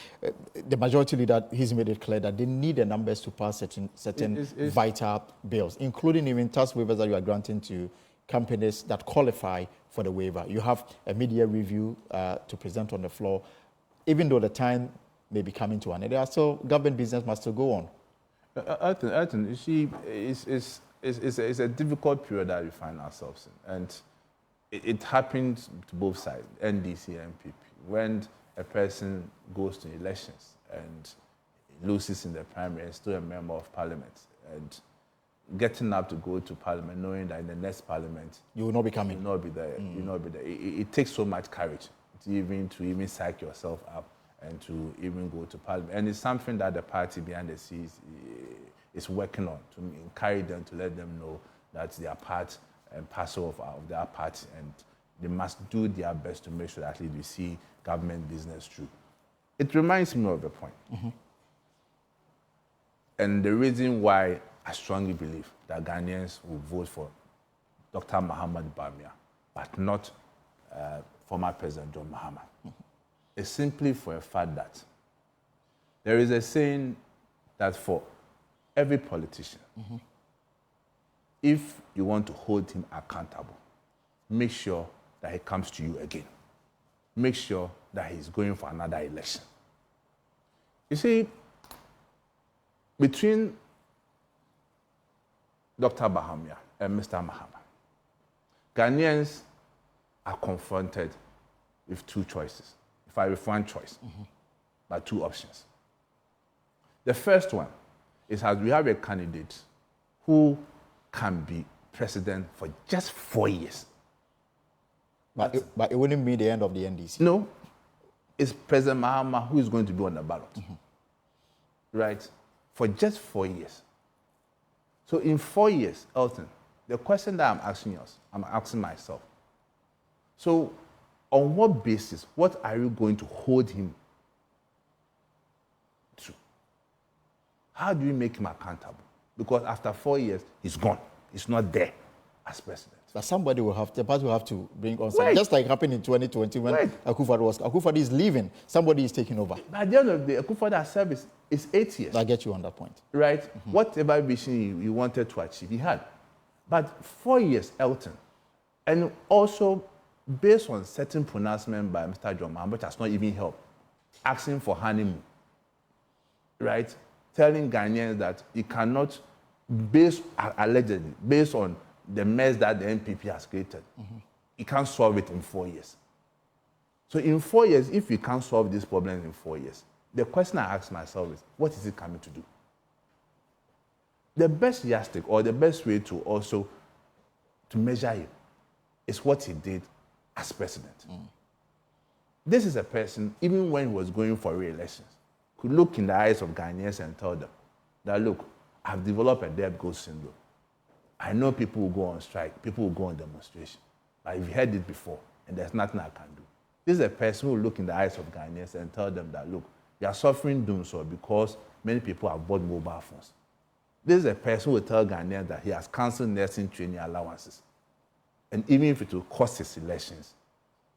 The majority leader, he's made it clear that they need the numbers to pass certain vital bills, including even tax waivers that you are granting to companies that qualify for the waiver. You have a media review to present on the floor. Even though the time may be coming to an end, there are still government business must still go on. Elton, you see, it's a difficult period that we find ourselves in. And it happens to both sides, NDC and MPP. When a person goes to elections and loses in the primary and still a member of parliament, and getting up to go to parliament knowing that in the next parliament you will not be coming. You will not be there. You will not be there. It takes so much courage to even psych yourself up and to even go to parliament. And it's something that the party behind the scenes is working on, to encourage them, to let them know that they are part and parcel of their party, and they must do their best to make sure that at least we see government business through. It reminds me of a point. And the reason why I strongly believe that Ghanaians will vote for Dr. Muhammad Bamia, but not former President John Mahama, is simply for a fact that there is a saying that for every politician, if you want to hold him accountable, make sure that he comes to you again. Make sure that he's going for another election. You see, between Dr. Bahamia and Mr. Mahama, Ghanaians are confronted with two choices. If I with one choice, but two options. The first one is that we have a candidate who can be president for just 4 years. But it wouldn't be the end of the NDC. No, it's President Mahama who is going to be on the ballot. Right? For just 4 years. So in 4 years, Elton, the question that I'm asking myself, so on what basis, what are you going to hold him How do we make him accountable? Because after 4 years, he's gone. He's not there as president. But somebody will have, the party will have to bring on, Wait. just like happened in 2020 when Akufo-Addo is leaving, somebody is taking over. But at the end of the day, Akufo-Addo's service is 8 years. I get you on that point. Right? Whatever vision he wanted to achieve, he had. But 4 years, Elton. And also, based on certain pronouncement by Mr. John Mahama, which has not even helped, asking for honeymoon, right? Telling Ghanaians that he cannot, allegedly, based on the mess that the NPP has created, he can't solve it in 4 years. So in 4 years, if we can't solve these problems in 4 years, the question I ask myself is, what is it coming to do? The best yardstick or the best way to also to measure him is what he did as president. This is a person, even when he was going for re-elections, could look in the eyes of Ghanaians and tell them that, look, I've developed a debt gold syndrome. I know people will go on strike, people will go on demonstration. But I've heard it before, and there's nothing I can do. This is a person who will look in the eyes of Ghanaians and tell them that, look, you are suffering doom so because many people have bought mobile phones. This is a person who will tell Ghanaians that he has cancelled nursing training allowances. And even if it will cost his elections,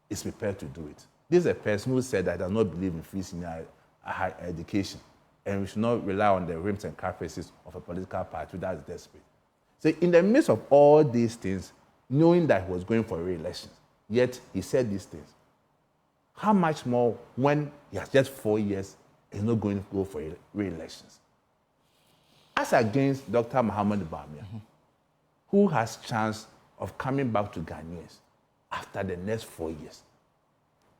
he's prepared to do it. This is a person who said that he does not believe in free senior higher education, and we should not rely on the whims and caprices of a political party that is desperate. So in the midst of all these things, knowing that he was going for re-elections, yet he said these things. How much more when he has just 4 years, he's not going to go for re-elections? As against Dr. Muhammad Bawumia, who has chance of coming back to Ghanaians after the next 4 years.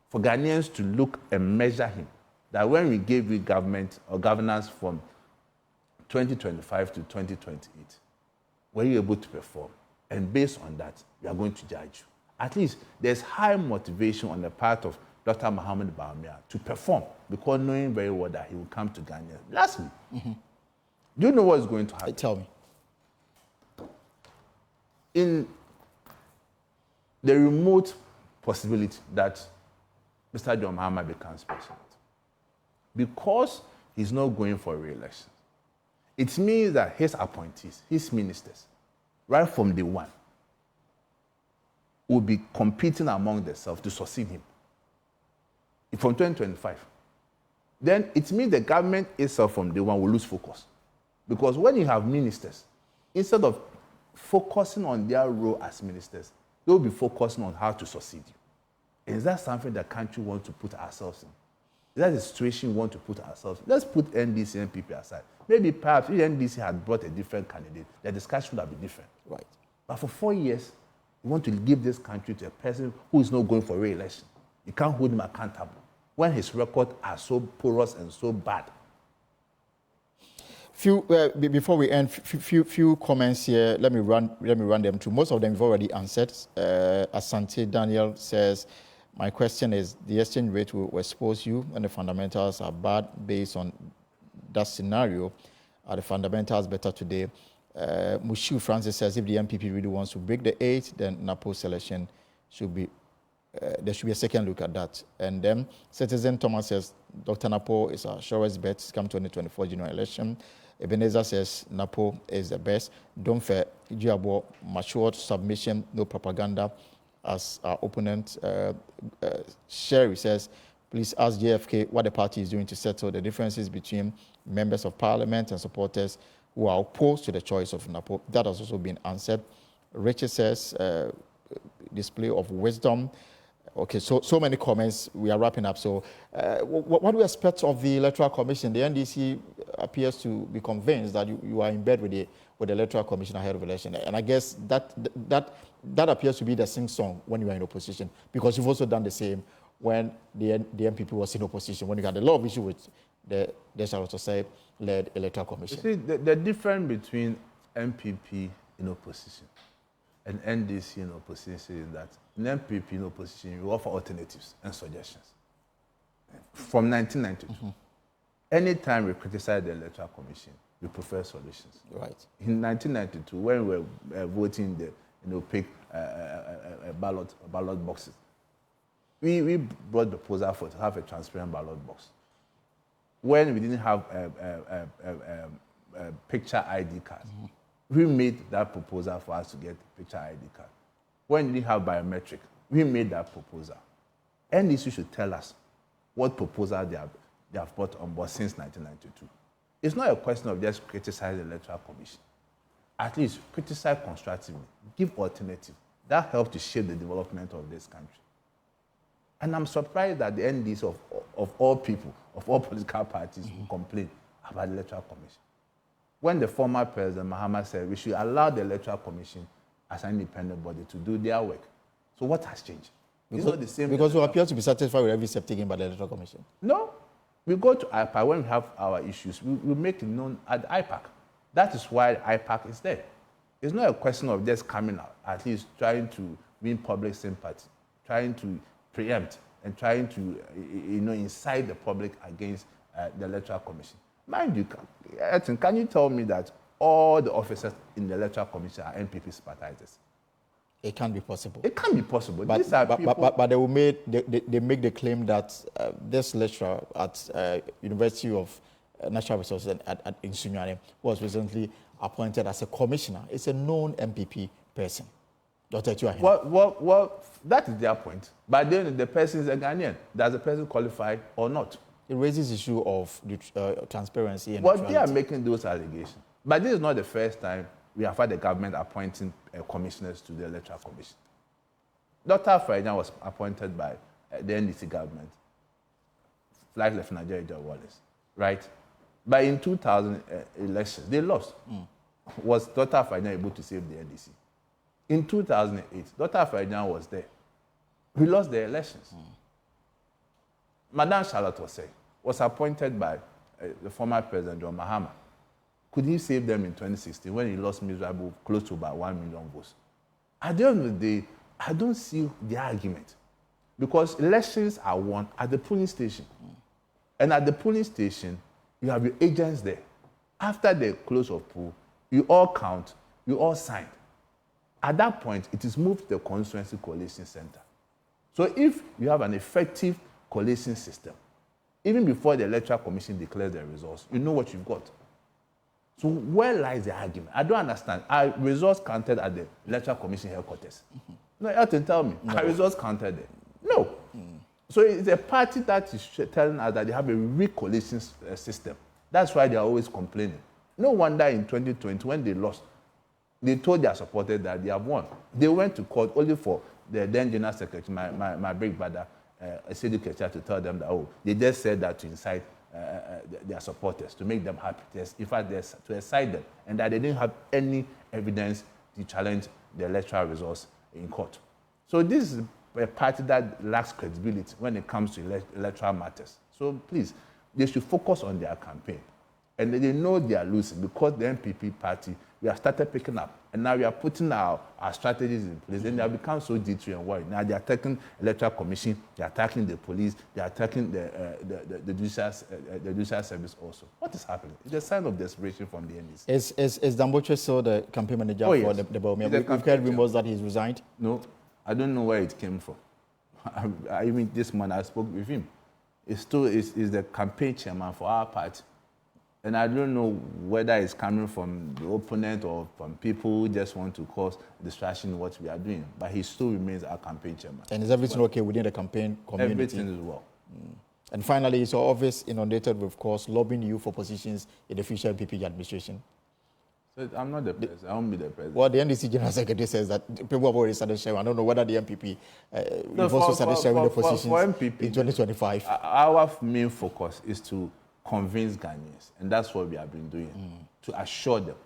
For Ghanaians to look and measure him, that when we gave you government or governance from 2025 to 2028, were you able to perform? And based on that, we are going to judge you. At least there's high motivation on the part of Dr. Muhammad Bawumia to perform, because knowing very well that he will come to Ghana. Lastly, do you know what is going to happen? Tell me. In the remote possibility that Mr. John Mahama becomes president, because he's not going for re-election, it means that his appointees, his ministers, right from day one, will be competing among themselves to succeed him from 2025. Then it means the government itself from day one will lose focus. Because when you have ministers, instead of focusing on their role as ministers, they will be focusing on how to succeed you. Is that something the country wants to put ourselves in? Is that the situation we want to put ourselves in? Let's put NDC and NPP aside. Maybe perhaps if NDC had brought a different candidate, the discussion would have been different. Right. But for 4 years, you want to give this country to a person who is not going for re-election. You can't hold him accountable when his records are so porous and so bad. Before we end, few comments here. Let me run them through. Most of them you've already answered. Asante Daniel says, my question is, the exchange rate will expose you and the fundamentals are bad. Based on that scenario, are the fundamentals better today? Mushu Francis says, if the MPP really wants to break the 8, then Napo's selection should be, there should be a second look at that. And then Citizen Thomas says, Dr. Napo is our surest bet come 2024 general election. Ebenezer says, Napo is the best. Don't fear, Ijiabo, matured submission, no propaganda as our opponent. Sherry says, please ask JFK what the party is doing to settle the differences between members of parliament and supporters who are opposed to the choice of Napo. That has also been answered. Richard says, display of wisdom. Okay, so many comments. We are wrapping up. So what do we expect of the Electoral Commission? The NDC appears to be convinced that you are in bed with the Electoral Commission ahead of election. And I guess that appears to be the sing-song when you are in opposition, because you've also done the same when the MPP was in opposition, when you had a lot of issues with the Desharoto-led Electoral Commission. You see, the difference between MPP in opposition and NDC in opposition is that in MPP in opposition, you offer alternatives and suggestions. From 1992, anytime we criticize the Electoral Commission, we prefer solutions. Right. In 1992, when we were voting the opaque ballot boxes, we brought the proposal to have a transparent ballot box. when we didn't have picture ID cards. We made that proposal for us to get picture ID card. When we didn't have biometric, we made that proposal. NDC should tell us what proposal they have brought on board since 1992. It's not a question of just criticizing the Electoral Commission. At least criticize constructively, give alternative. That helps to shape the development of this country. And I'm surprised that the NDC of all people, of all political parties, complain about the Electoral Commission. When the former President Mahama said we should allow the Electoral Commission as an independent body to do their work. So what has changed? It's not the same. Because we appear to be satisfied with every step taken by the Electoral Commission. No. We go to IPAC when we have our issues. We make it known at IPAC. That is why IPAC is there. It's not a question of just coming out, at least trying to win public sympathy, trying to preempt and trying to incite the public against the Electoral Commission. Mind you, Elton, can you tell me that all the officers in the Electoral Commission are NPP sympathizers? It can't be possible. It can't be possible. But, These are people... but they make the claim that this lecturer at University of Natural Resources in Sunyani was recently appointed as a commissioner. It's a known MPP person. Dr. Chuahin. Well, that is their point. But then the person is a Ghanaian. Does the person qualify or not? It raises the issue of transparency and well, they are making those allegations. But this is not the first time we have had the government appointing commissioners to the Electoral Commission. Dr. Fredjan was appointed by the NDC government, Flight Lieutenant General Wallace, right? But in 2000 elections, they lost. Was Dr. Fredjan able to save the NDC? In 2008, Dr. Fredjan was there. We lost the elections. Madame Charlotte was appointed by the former President John Mahama. Could he save them in 2016 when he lost miserable close to about 1 million votes? At the end of the day, I don't see the argument. Because elections are won at the polling station. And at the polling station, you have your agents there. After the close of poll, you all count, you all sign. At that point, it is moved to the Constituency Coalition Center. So if you have an effective coalition system, even before the Electoral Commission declares the results, you know what you've got. So where lies the argument? I don't understand. Are results counted at the Electoral Commission headquarters? No, Elton, tell me. No. Are results counted there? No. So it's a party that is telling us that they have a weak coalition system. That's why they are always complaining. No wonder in 2020, when they lost, they told their supporters that they have won. They went to court only for the then General Secretary, my big brother, Sidi Kecha, to tell them that, they just said that to incite their supporters, to make them happy. In fact, to excite them, and that they didn't have any evidence to challenge the electoral results in court. So this is a party that lacks credibility when it comes to electoral matters. So please, they should focus on their campaign. And they know they are losing because the MPP party, we have started picking up. And now we are putting our strategies in place. And they have become so jittery and worried. Now they are attacking Electoral Commission, they are attacking the police, they are attacking the judicial service also. What is happening? It's a sign of desperation from the NDC. Is Damboche still the campaign manager for the Baumia? We've heard rumors that he's resigned. No, I don't know where it came from. Even this morning I spoke with him. He's the campaign chairman for our party. And I don't know whether it's coming from the opponent or from people who just want to cause distraction in what we are doing. But he still remains our campaign chairman. And is everything okay within the campaign community? Everything is well. And finally, is your office inundated with, of course, lobbying you for positions in the future MPP administration? So I'm not the president. I won't be the president. Well, the NDC General Secretary says that people have already started sharing. I don't know whether the MPP we've also started sharing the positions for MPP, in 2025. Our main focus is to convince Ghanaians, and that's what we have been doing, to assure them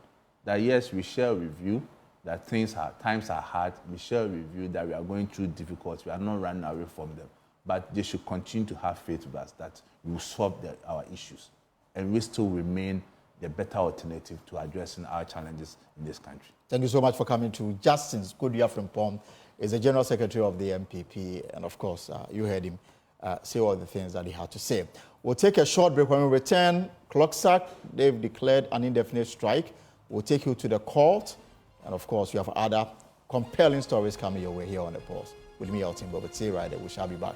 that yes, we share with you that times are hard. We share with you that we are going through difficulty. We are not running away from them, but they should continue to have faith with us that we will solve our issues, and we still remain the better alternative to addressing our challenges in this country. Thank you so much for coming to Justin Goodyear from POM. Is the General Secretary of the MPP, and of course, you heard him say all the things that he had to say. We'll take a short break. When we return, Clocksack, they've declared an indefinite strike. We'll take you to the court. And of course, you have other compelling stories coming your way here on The Pulse. With me, Elton Bob. See you right there. We shall be back.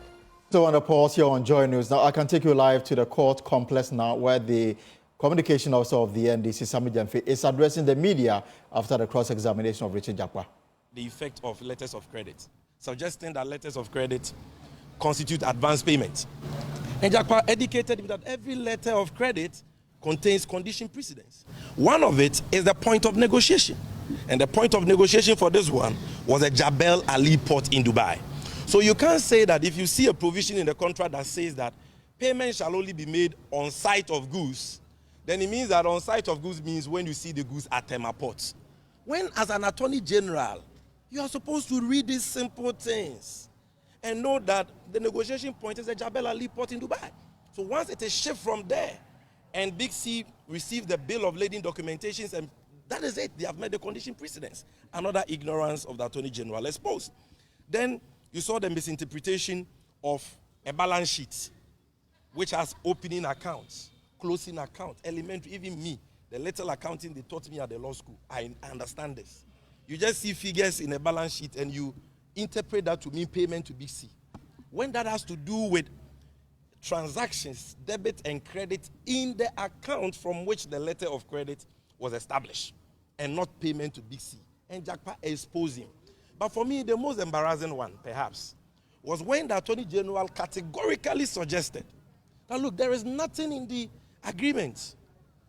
So on the pause here on Joy News. Now I can take you live to the court complex now where the communication officer of the NDC, Sami Jamfe, is addressing the media after the cross-examination of Richard Jakpa. The effect of letters of credit, suggesting that letters of credit constitute advance payment. And Jakpa educated him that every letter of credit contains condition precedents. One of it is the point of negotiation. And the point of negotiation for this one was a Jebel Ali port in Dubai. So you can't say that if you see a provision in the contract that says that payment shall only be made on site of goods, then it means that on site of goods means when you see the goods at Tema Port. When as an attorney general, you are supposed to read these simple things and know that the negotiation point is a Jebel Ali port in Dubai. So once it is shipped from there and Big C received the bill of lading documentations, and that is it, they have met the condition precedents. Another ignorance of the attorney general exposed. Then you saw the misinterpretation of a balance sheet, which has opening accounts, closing accounts, elementary, even me, the little accounting they taught me at the law school, I understand this. You just see figures in a balance sheet and you interpret that to mean payment to Big C. When that has to do with transactions, debit and credit in the account from which the letter of credit was established, and not payment to Big C. And Jakpa exposed him. But for me, the most embarrassing one, perhaps, was when the Attorney General categorically suggested that, look, there is nothing in the agreement.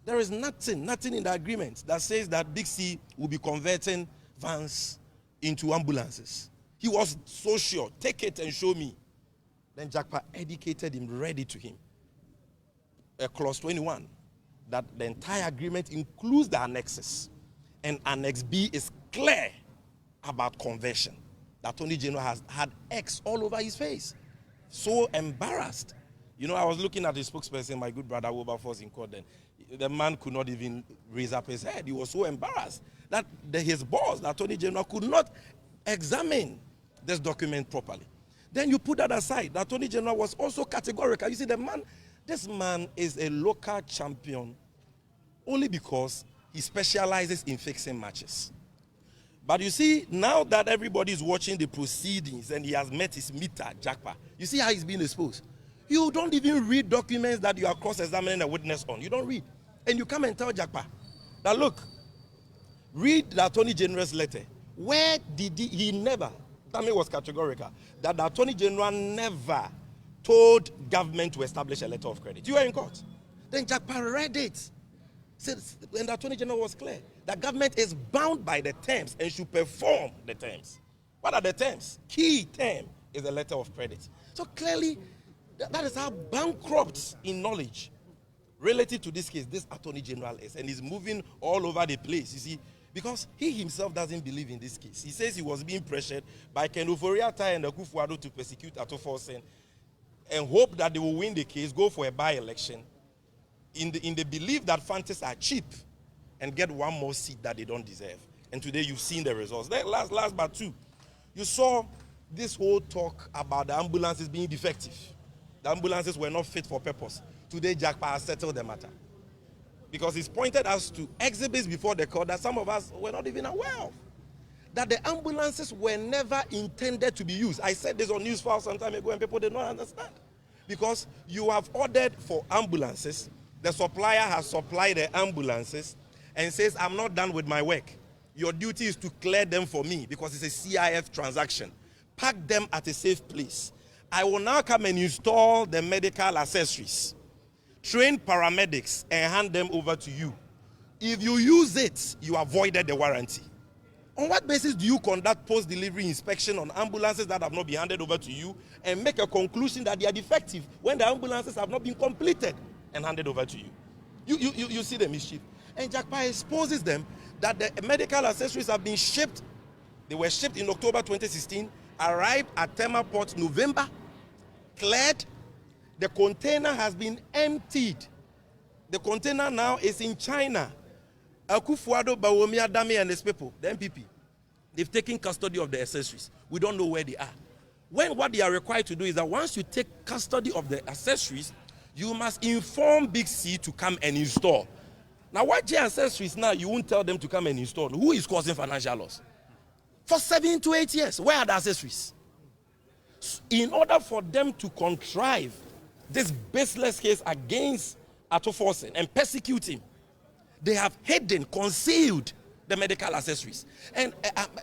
There is nothing in the agreement that says that Big C will be converting vans into ambulances. He was so sure, take it and show me. Then Jakpa educated him, read it to him. Clause 21, that the entire agreement includes the annexes. And Annex B is clear about conversion. The Attorney General has had X all over his face. So embarrassed. You know, I was looking at the spokesperson, my good brother Wilberforce in court then. The man could not even raise up his head. He was so embarrassed that his boss, the Attorney General, could not examine this document properly. Then you put that aside. The Attorney General was also categorical. You see, this man is a local champion only because he specializes in fixing matches. But you see, now that everybody is watching the proceedings and he has met his meter, Jakpa, you see how he's being exposed. You don't even read documents that you are cross-examining a witness on. You don't read. And you come and tell Jakpa that, look, read the Attorney General's letter. Where did he never, Dami was categorical, that the Attorney General never told government to establish a letter of credit. You were in court. Then Jakpa read it. And the Attorney General was clear. The government is bound by the terms and should perform the terms. What are the terms? Key term is a letter of credit. So clearly, that is how bankrupt in knowledge relative to this case this Attorney General is. And he's moving all over the place, you see, because he himself doesn't believe in this case. He says he was being pressured by Ken Ofori-Atta and Akufo-Addo to persecute Atto-Forsen and hope that they will win the case, go for a by-election, in the belief that Fantas are cheap and get one more seat that they don't deserve. And today you've seen the results. Then last but two, you saw this whole talk about the ambulances being defective. The ambulances were not fit for purpose. Today Jakpa has settled the matter. Because he's pointed us to exhibits before the court that some of us were not even aware of. That the ambulances were never intended to be used. I said this on Newsfile some time ago and people did not understand. Because you have ordered for ambulances, the supplier has supplied the ambulances and says, I'm not done with my work. Your duty is to clear them for me because it's a CIF transaction. Pack them at a safe place. I will now come and install the medical accessories, train paramedics, and hand them over to you. If you use it, you avoided the warranty. On what basis do you conduct post-delivery inspection on ambulances that have not been handed over to you and make a conclusion that they are defective when the ambulances have not been completed and handed over to you? You see the mischief. And Jakpa exposes them that the medical accessories have been shipped. They were shipped in October 2016, arrived at Tema Port November, cleared. The container has been emptied. The container now is in China. Akufo-Addo, Bawumia, Dame, and his people, the MPP, they've taken custody of the accessories. We don't know where they are. What they are required to do is that once you take custody of the accessories, you must inform Big C to come and install. Now, what J accessories now, you won't tell them to come and install. Who is causing financial loss? For 7 to 8 years, where are the accessories? In order for them to contrive this baseless case against Atoforsen and persecute him, they have hidden, concealed the medical accessories. And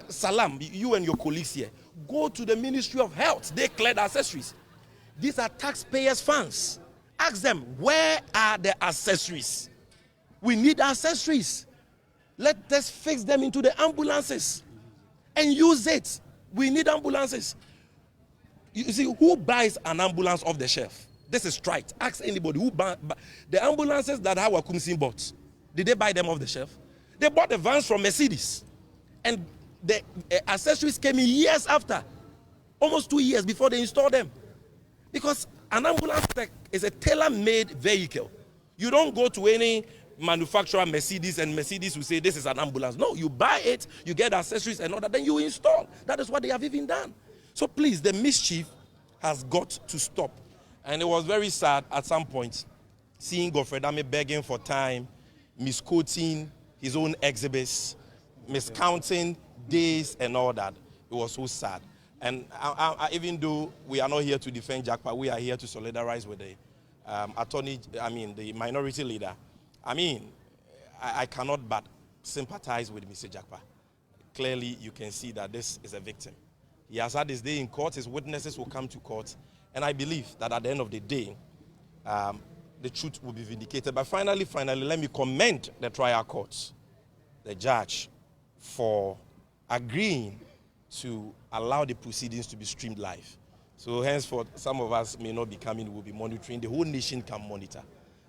Salam, you and your colleagues here, go to the Ministry of Health. They cleared accessories. These are taxpayers' funds. Ask them, where are the accessories? We need accessories. Let us fix them into the ambulances and use it. We need ambulances. You see, who buys an ambulance off the shelf? This is right. Ask anybody who buy the ambulances that our Kumsin bought. Did they buy them off the shelf? They bought the vans from Mercedes. And the accessories came in years after. Almost 2 years before they installed them. Because an ambulance is a tailor-made vehicle. You don't go to any manufacturer, Mercedes, and Mercedes will say this is an ambulance. No, you buy it, you get accessories and all that, then you install. That is what they have even done. So please, the mischief has got to stop. And it was very sad at some point seeing Godfrey Dame begging for time, misquoting his own exhibits, miscounting days and all that. It was so sad. And even though we are not here to defend Jakpa, we are here to solidarize with the the minority leader. I cannot but sympathize with Mr. Jakpa. Clearly, you can see that this is a victim. He has had his day in court. His witnesses will come to court. And I believe that at the end of the day, the truth will be vindicated. But finally, let me commend the trial court, the judge, for agreeing to allow the proceedings to be streamed live. So henceforth, some of us may not be coming, we'll be monitoring. The whole nation can monitor.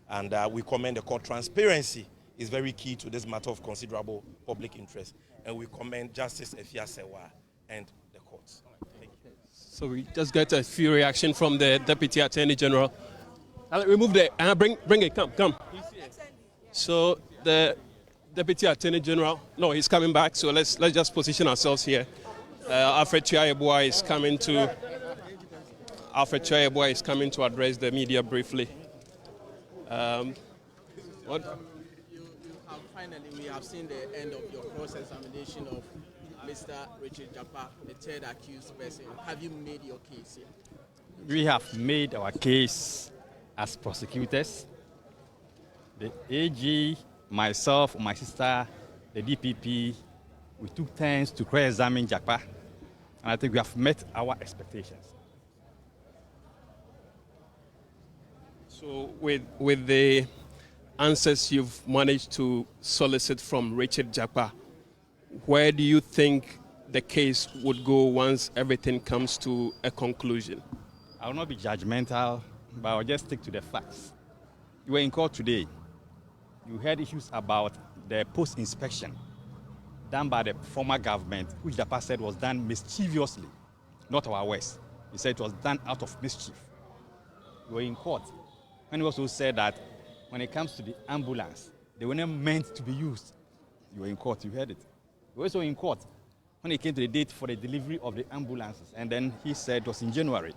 And we commend the court. Transparency is very key to this matter of considerable public interest. And we commend Justice Efia Sewa and the courts. Thank you. So we just got a few reaction from the Deputy Attorney General. I'll remove the, bring it, come. So the Deputy Attorney General, no, he's coming back, so let's just position ourselves here. Alfred Chiayeboa is coming to address the media briefly. Finally, we have seen the end of your cross-examination of Mr. Richard Jakpa, the third accused person. Have you made your case here? We have made our case as prosecutors. The AG, myself, my sister, the DPP, we took turns to cross-examine Jakpa, and I think we have met our expectations. So with the answers you've managed to solicit from Richard Jakpa, where do you think the case would go once everything comes to a conclusion? I will not be judgmental, but I'll just stick to the facts. You were in court today. You heard issues about the post-inspection done by the former government, which Jakpa said was done mischievously, not our worst. He said it was done out of mischief. You were in court. And he also said that when it comes to the ambulance, they were not meant to be used. You were in court, you heard it. You were also in court when it came to the date for the delivery of the ambulances. And then he said it was in January.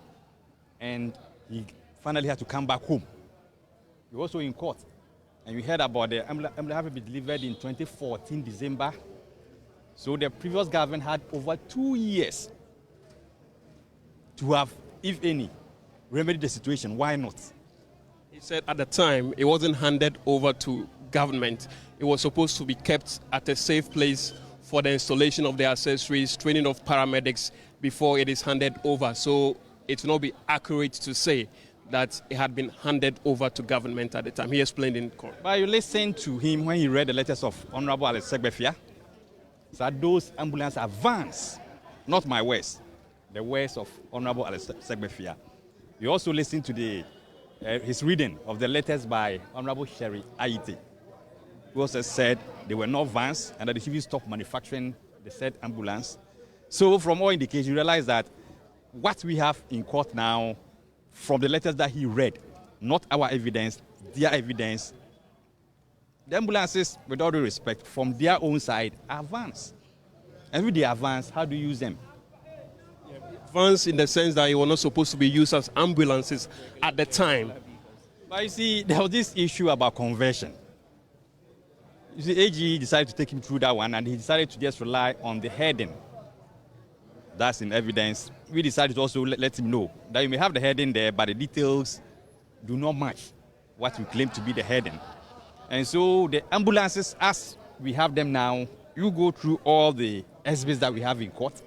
And he finally had to come back home. You were also in court. And you heard about the ambulance having been delivered in 2014, December. So the previous government had over 2 years to have, if any, remedied the situation. Why not? He said at the time it wasn't handed over to government. It was supposed to be kept at a safe place for the installation of the accessories, training of paramedics before it is handed over. So it will not be accurate to say that it had been handed over to government at the time. He explained in court. But you listened to him when he read the letters of Honorable Alex Segbefia. So those ambulances are vans, not my words, the words of Honorable Alex Segbefia. You also listened to his reading of the letters by Honorable Sherry Aite, who also said they were not vans and that they should be stopped manufacturing the said ambulance. So from all indications, you realize that what we have in court now, from the letters that he read, not our evidence, their evidence, the ambulances, with all due respect, from their own side, are vans. And with the vans, how do you use them? Vans in the sense that it was not supposed to be used as ambulances at the time. But you see, there was this issue about conversion. You see, AG decided to take him through that one, and he decided to just rely on the heading. That's in evidence. We decided to also let him know that you may have the heading there, but the details do not match what we claim to be the heading. And so the ambulances, as we have them now, you go through all the exhibits that we have in court,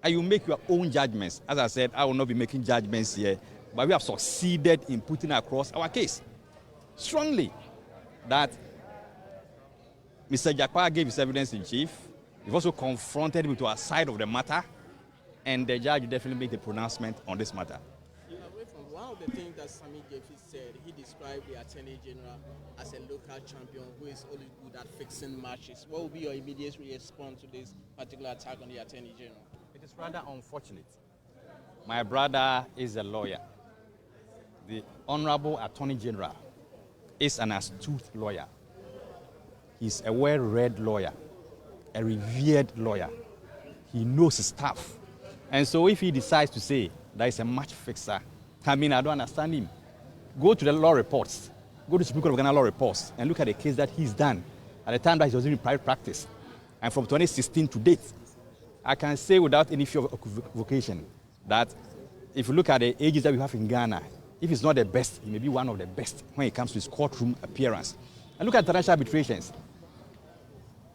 and you make your own judgments. As I said, I will not be making judgments here, but we have succeeded in putting across our case strongly that Mr. Jakpa gave his evidence in chief. We've also confronted him to our side of the matter, and the judge will definitely make the pronouncement on this matter. Away from one of the things that Sammy Jeffy said, he described the Attorney General as a local champion who is only good at fixing matches. What will be your immediate response to this particular attack on the Attorney General? It is rather unfortunate. My brother is a lawyer. The Honorable Attorney General is an astute lawyer. He's a well-read lawyer, a revered lawyer. He knows his stuff. And so if he decides to say that he's a match fixer, I mean, I don't understand him. Go to the law reports, go to Supreme Court of Ghana law reports, and look at the case that he's done at the time that he was in private practice. And from 2016 to date, I can say without any fear of equivocation that if you look at the ages that we have in Ghana, if he's not the best, he may be one of the best when it comes to his courtroom appearance. And look at international arbitrations.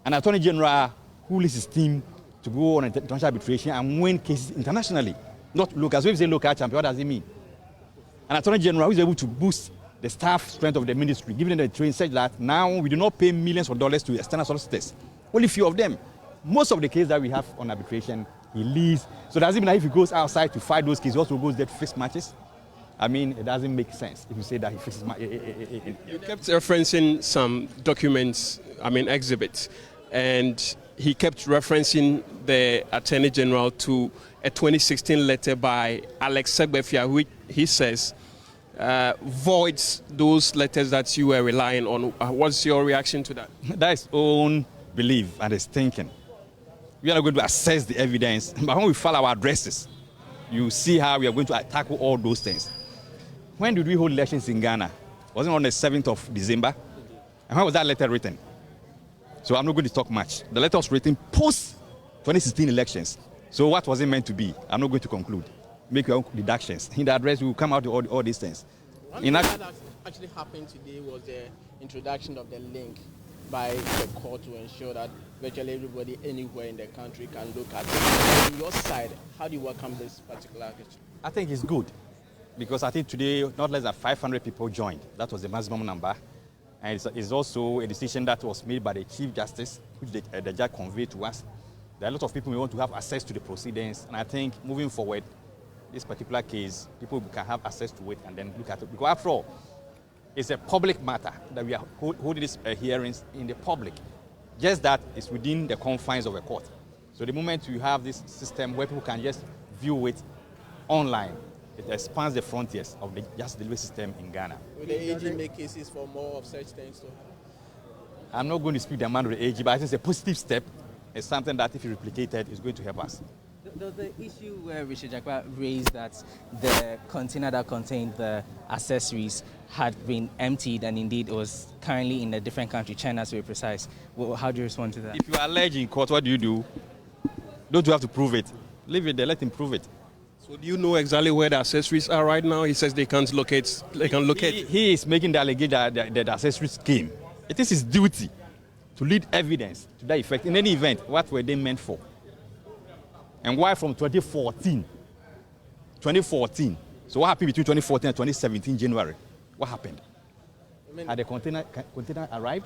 An Attorney General who leads his team to go on international arbitration and win cases internationally, not local. So if you say local champion, what does it mean? An Attorney General who is able to boost the staff strength of the ministry, giving them the training such that now we do not pay millions of dollars to external solicitors. Only few of them. Most of the cases that we have on arbitration, he leaves. So does it mean that if he goes outside to fight those cases, he also goes there to fix matches? I mean, it doesn't make sense if you say that he fixes matches. You kept referencing some documents, exhibits, and he kept referencing the Attorney General to a 2016 letter by Alex Segbefia, which he says voids those letters that you were relying on. What's your reaction to that? That is own belief and his thinking. We are not going to assess the evidence, but when we file our addresses, you see how we are going to tackle all those things. When did we hold elections in Ghana? Wasn't it on the 7th of December? And when was that letter written? So I'm not going to talk much. The letter was written post-2016 elections. So what was it meant to be? I'm not going to conclude. Make your own deductions. In the address, we will come out with all these things. One thing that actually happened today was the introduction of the link by the court to ensure that virtually everybody anywhere in the country can look at it. On your side, how do you welcome this particular action? I think it's good because I think today not less than 500 people joined. That was the maximum number. And it's also a decision that was made by the Chief Justice, which the judge conveyed to us. There are a lot of people who want to have access to the proceedings. And I think moving forward, this particular case, people can have access to it and then look at it. Because after all, it's a public matter that we are holding these hearings in the public. Just that it's within the confines of a court. So the moment you have this system where people can just view it online, it expands the frontiers of the justice delivery system in Ghana. Will the AG make cases for more of such things to happen? I'm not going to speak the amount of the AG, but I think it's a positive step. It's something that, if you replicated, is going to help us. The issue where Richard Jakpa raised that the container that contained the accessories had been emptied and indeed it was currently in a different country, China to be precise. Well, how do you respond to that? If you are alleged in court, what do? Don't you have to prove it? Leave it there, let him prove it. So do you know exactly where the accessories are right now? He says they can't locate. They can locate. He is making the allegation that the accessories came. It is his duty to lead evidence to that effect. In any event, what were they meant for? And why from 2014? 2014. So what happened between 2014 and 2017 January? What happened? Had the container arrived?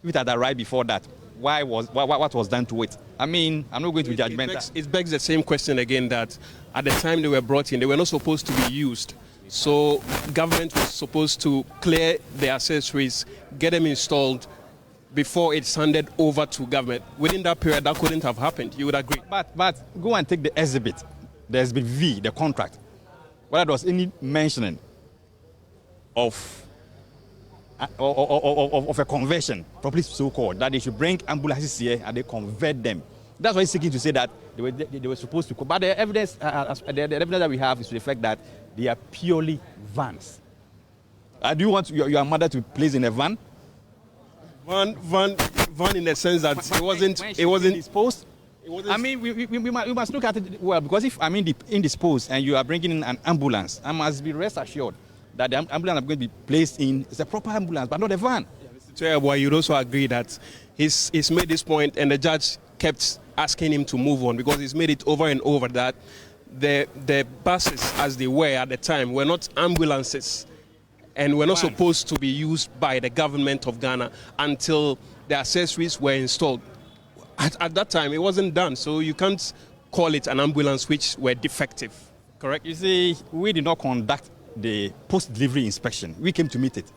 If it had arrived before that, what was done to it? I mean, I'm not going to be judgmental. It begs the same question again that at the time they were brought in, they were not supposed to be used. So government was supposed to clear the accessories, get them installed before it's handed over to government. Within that period, that couldn't have happened. You would agree? But go and take the exhibit V, the contract. Whether there was any mentioning of a conversion, properly so-called, that they should bring ambulances here and they convert them. That's why he's seeking to say that they were supposed to. But the evidence, the evidence that we have is to the fact that they are purely vans. Do you want your mother to be placed in a van? Van in the sense that it wasn't disposed. I mean, we must look at it well, because if I'm indisposed and you are bringing in an ambulance, I must be rest assured that the ambulance I'm going to be placed in is a proper ambulance, but not a van. Well, you'd also agree that he's made this point, and the judge kept asking him to move on, because he's made it over and over that the buses, as they were at the time, were not ambulances and were not supposed to be used by the government of Ghana until the accessories were installed. At that time, it wasn't done, so you can't call it an ambulance which were defective, correct? You see, we did not conduct the post-delivery inspection. We came to meet it.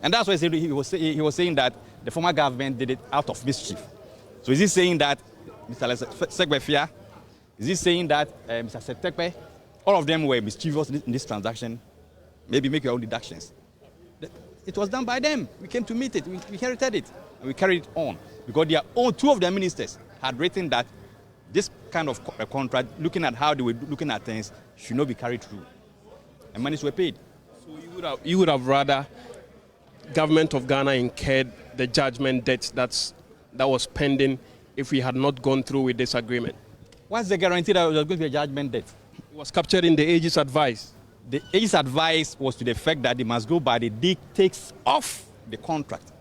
And that's why he was saying that the former government did it out of mischief. So is he saying that Mr. Segbefia, is he saying that Mr. Setekpe, all of them were mischievous in this transaction? Maybe make your own deductions. It was done by them. We came to meet it. We inherited it. And we carried it on. Because two of their ministers had written that this kind of contract, looking at how they were looking at things, should not be carried through. And monies were paid. So you would have rather government of Ghana incurred the judgment debt that was pending if we had not gone through with this agreement? What's the guarantee that there was going to be a judgment debt? It was captured in the AG's advice. The AG's advice was to the effect that they must go by the dictates of the contract.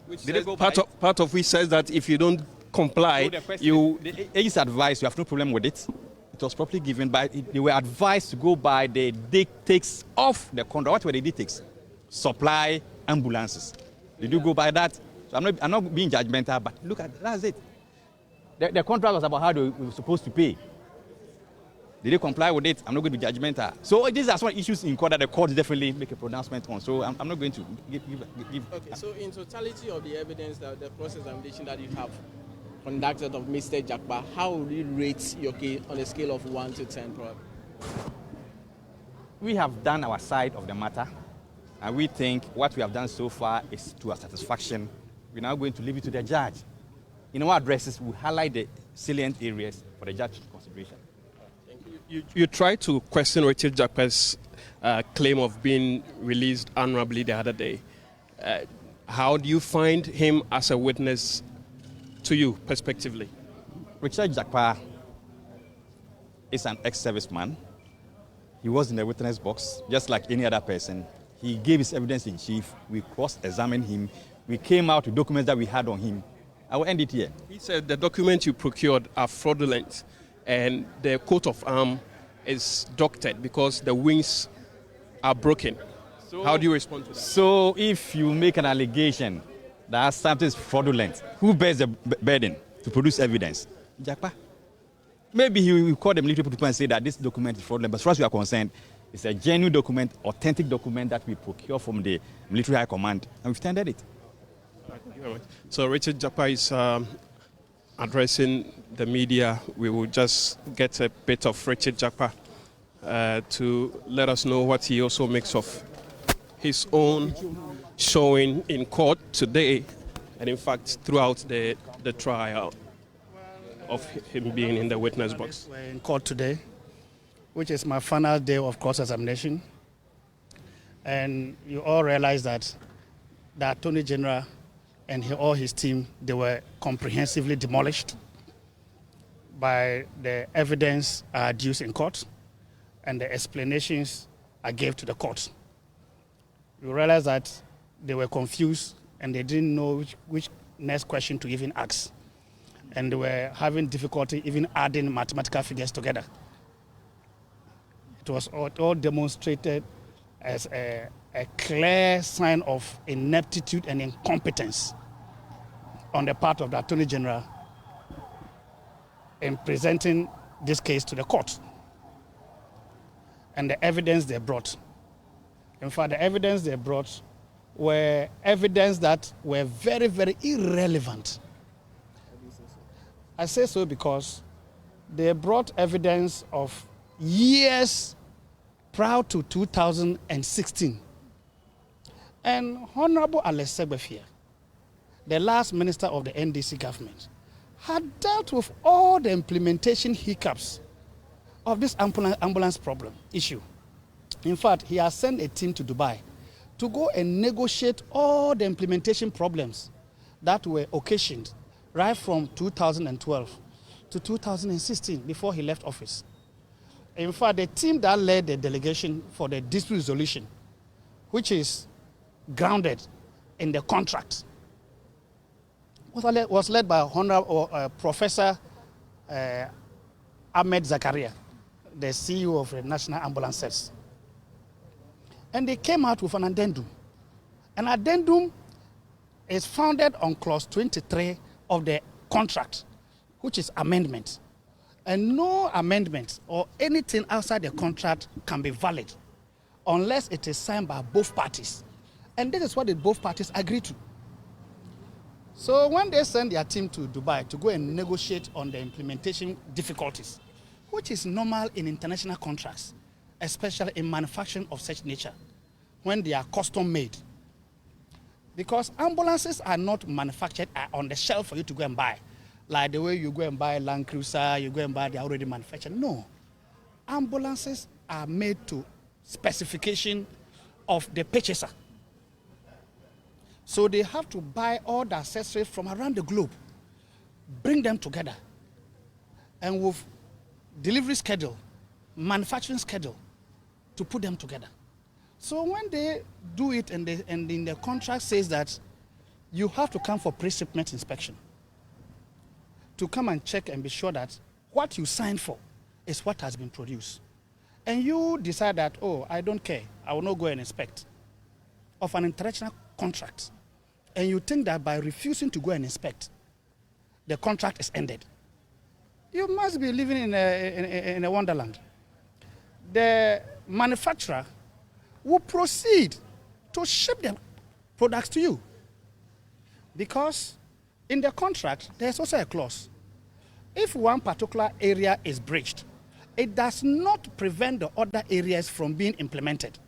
Part of which says that if you don't comply, the AG's advice, you have no problem with it. It was properly given, but they were advised to go by the dictates of the contract. What were the dictates? Supply ambulances. They do go by that. So I'm not being judgmental, but look at that's it. The contract was about how they were supposed to pay. Did they comply with it? I'm not going to be judgmental. So these are some issues in court that the court definitely make a pronouncement on. So I'm not going to give. Okay, so in totality of the evidence, that the cross-examination that you have conducted of Mr. Jakpa, how would you rate your case on a scale of 1 to 10, probably? We have done our side of the matter, and we think what we have done so far is to our satisfaction. We're now going to leave it to the judge. In our addresses, we highlight the salient areas for the judge's consideration. You tried to question Richard Jakpa's claim of being released honorably the other day. How do you find him as a witness to you, prospectively? Richard Jakpa is an ex-serviceman. He was in the witness box, just like any other person. He gave his evidence in chief. We cross-examined him. We came out with documents that we had on him. I will end it here. He said the documents you procured are fraudulent, and the coat of arms is doctored because the wings are broken. So, how do you respond to that? So if you make an allegation that something is fraudulent, who bears the burden to produce evidence? Jakpa. Maybe he will call the military people and say that this document is fraudulent, but as far as we are concerned, it's a genuine document, authentic document that we procure from the military high command, and we've tendered it. Thank you very much. So Richard Jakpa is addressing the media. We will just get a bit of Richard Jakpa to let us know what he also makes of his own showing in court today, and in fact throughout the trial of him being in the witness box. We're in court today, which is my final day of cross-examination. And you all realize that the Attorney General and all his team, they were comprehensively demolished by the evidence I adduced in court and the explanations I gave to the court. You realize that they were confused and they didn't know which next question to even ask. And they were having difficulty even adding mathematical figures together. It was all demonstrated as a clear sign of ineptitude and incompetence on the part of the Attorney General in presenting this case to the court and the evidence they brought. In fact, the evidence they brought were evidence that were very, very irrelevant. I say so because they brought evidence of years prior to 2016. And Honorable Alex Segbefia, the last minister of the NDC government, had dealt with all the implementation hiccups of this ambulance problem issue. In fact, he has sent a team to Dubai to go and negotiate all the implementation problems that were occasioned right from 2012 to 2016 before he left office. In fact, the team that led the delegation for the dispute resolution, which is grounded in the contract, was led by Professor Ahmed Zakaria, the CEO of the National Ambulance Service. And they came out with an addendum. An addendum is founded on clause 23 of the contract, which is amendment. And no amendment or anything outside the contract can be valid unless it is signed by both parties. And this is what the both parties agree to. So when they send their team to Dubai to go and negotiate on the implementation difficulties, which is normal in international contracts, especially in manufacturing of such nature, when they are custom made. Because ambulances are not manufactured on the shelf for you to go and buy. Like the way you go and buy a Land Cruiser, you go and buy, they're already manufactured. No. Ambulances are made to specification of the purchaser. So they have to buy all the accessories from around the globe, bring them together, and with delivery schedule, manufacturing schedule, to put them together. So when they do it and in the contract says that you have to come for pre-shipment inspection, to come and check and be sure that what you signed for is what has been produced. And you decide that, oh, I don't care, I will not go and inspect, of an international contract, and you think that by refusing to go and inspect, the contract is ended, you must be living in a wonderland. The manufacturer will proceed to ship the products to you. Because in the contract, there's also a clause. If one particular area is breached, it does not prevent the other areas from being implemented.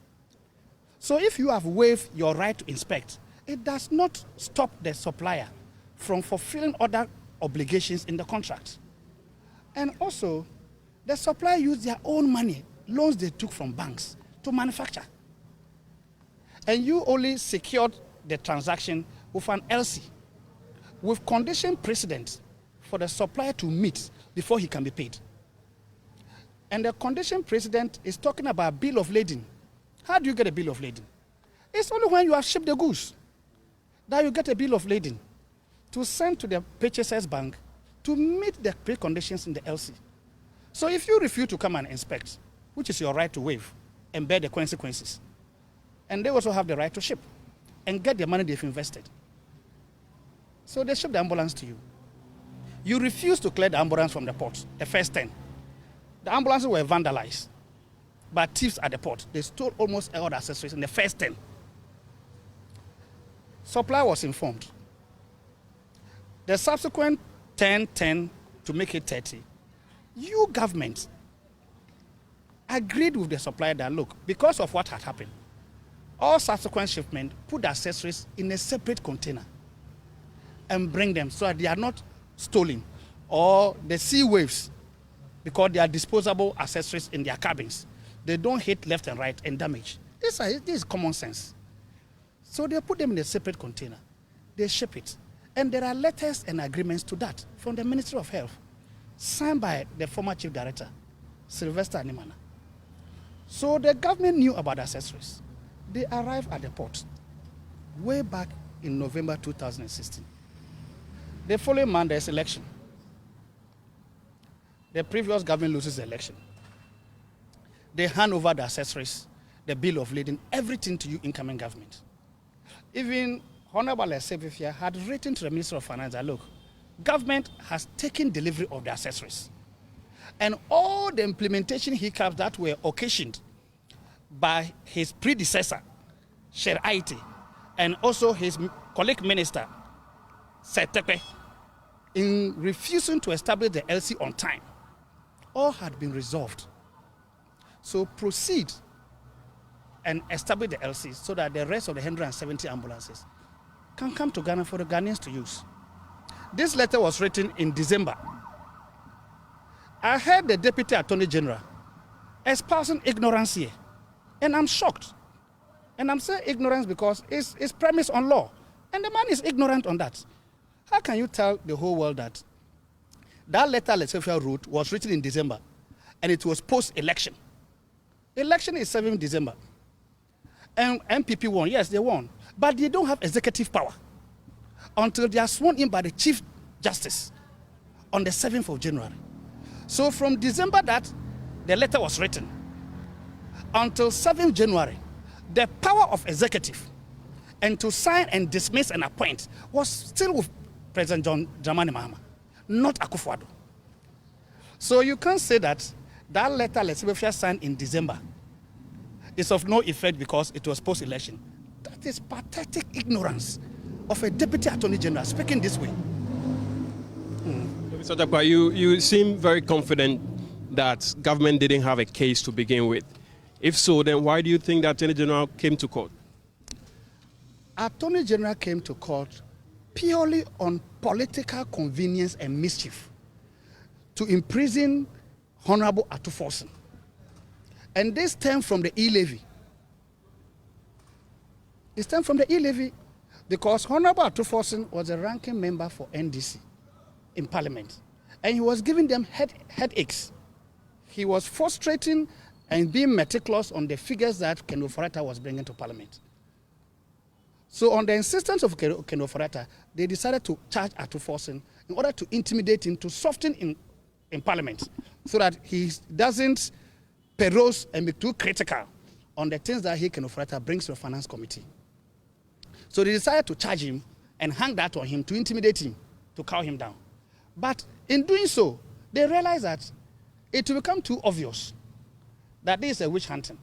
So if you have waived your right to inspect, it does not stop the supplier from fulfilling other obligations in the contract. And also, the supplier used their own money, loans they took from banks, to manufacture. And you only secured the transaction with an LC, with condition precedent for the supplier to meet before he can be paid. And the condition precedent is talking about bill of lading. How do you get a bill of lading? It's only when you have shipped the goods that you get a bill of lading to send to the purchaser's bank to meet the preconditions in the LC. So if you refuse to come and inspect, which is your right to waive and bear the consequences, and they also have the right to ship and get the money they've invested. So they ship the ambulance to you. You refuse to clear the ambulance from the port, the first 10. The ambulances were vandalized by thieves at the port. They stole almost all the accessories in the first 10. Supplier was informed. The subsequent 10 to make it 30, you government agreed with the supplier that, look, because of what had happened, all subsequent shipment put the accessories in a separate container and bring them so that they are not stolen or the sea waves, because they are disposable accessories in their cabins. They don't hit left and right and damage. This is common sense. So they put them in a separate container. They ship it. And there are letters and agreements to that from the Ministry of Health, signed by the former Chief Director, Sylvester Animana. So the government knew about the accessories. They arrived at the port way back in November 2016. The following month, there's election. The previous government loses the election. They hand over the accessories, the bill of lading, everything to you, incoming government. Even Honorable Esefifia had written to the Minister of Finance that, look, government has taken delivery of the accessories. And all the implementation hiccups that were occasioned by his predecessor, Sher Aiti, and also his colleague minister, Setepe, in refusing to establish the LC on time, all had been resolved. So proceed and establish the LC so that the rest of the 170 ambulances can come to Ghana for the Ghanaians to use. This letter was written in December. I heard the Deputy Attorney General espousing ignorance here, and I'm shocked. And I'm saying ignorance because it's premised on law, and the man is ignorant on that. How can you tell the whole world that That letter Lesefia wrote was written in December, and it was post-election. Election is 7th December. And MPP won. Yes, they won. But they don't have executive power until they are sworn in by the Chief Justice on the 7th of January. So from December that the letter was written until 7th January, the power of executive and to sign and dismiss and appoint was still with President John Dramani Mahama, not Akufo-Addo. So you can't say that letter Lesefia signed in December is of no effect because it was post-election. That is pathetic ignorance of a Deputy Attorney General speaking this way. Mr. Jakpa, you seem very confident that government didn't have a case to begin with. If so, then why do you think the Attorney General came to court? Attorney General came to court purely on political convenience and mischief to imprison Honorable Atuforsen. And this stemmed from the e-levy. It stemmed from the e-levy because Honorable Atuforsen was a ranking member for NDC in Parliament. And he was giving them headaches. He was frustrating and being meticulous on the figures that Ken Ofori-Atta was bringing to Parliament. So on the insistence of Ken Ofori-Atta, they decided to charge Atuforsen in order to intimidate him, to soften in Parliament, so that he doesn't peruse and be too critical on the things that Ken Ofori-Atta brings to the Finance Committee. So they decided to charge him and hang that on him to intimidate him, to cow him down. But in doing so, they realized that it will become too obvious that this is a witch hunting.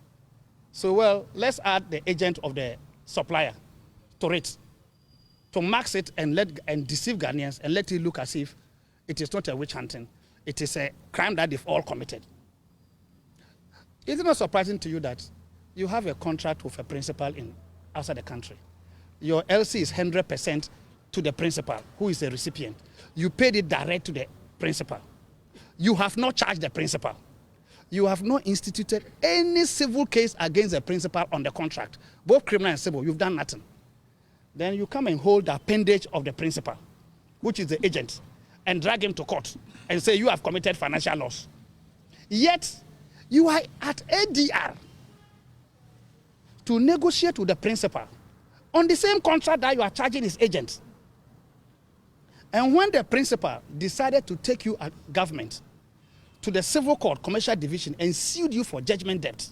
So, well, let's add the agent of the supplier to it, to max it and deceive Ghanaians and let it look as if it is not a witch hunting. It is a crime that they've all committed. Is it not surprising to you that you have a contract with a principal outside the country? Your LC is 100% to the principal, who is the recipient. You paid it direct to the principal. You have not charged the principal. You have not instituted any civil case against the principal on the contract, both criminal and civil. You've done nothing. Then you come and hold the appendage of the principal, which is the agent, and drag him to court and say you have committed financial loss. Yet, you are at ADR to negotiate with the principal on the same contract that you are charging his agent. And when the principal decided to take you at government to the civil court, commercial division, and sued you for judgment debt,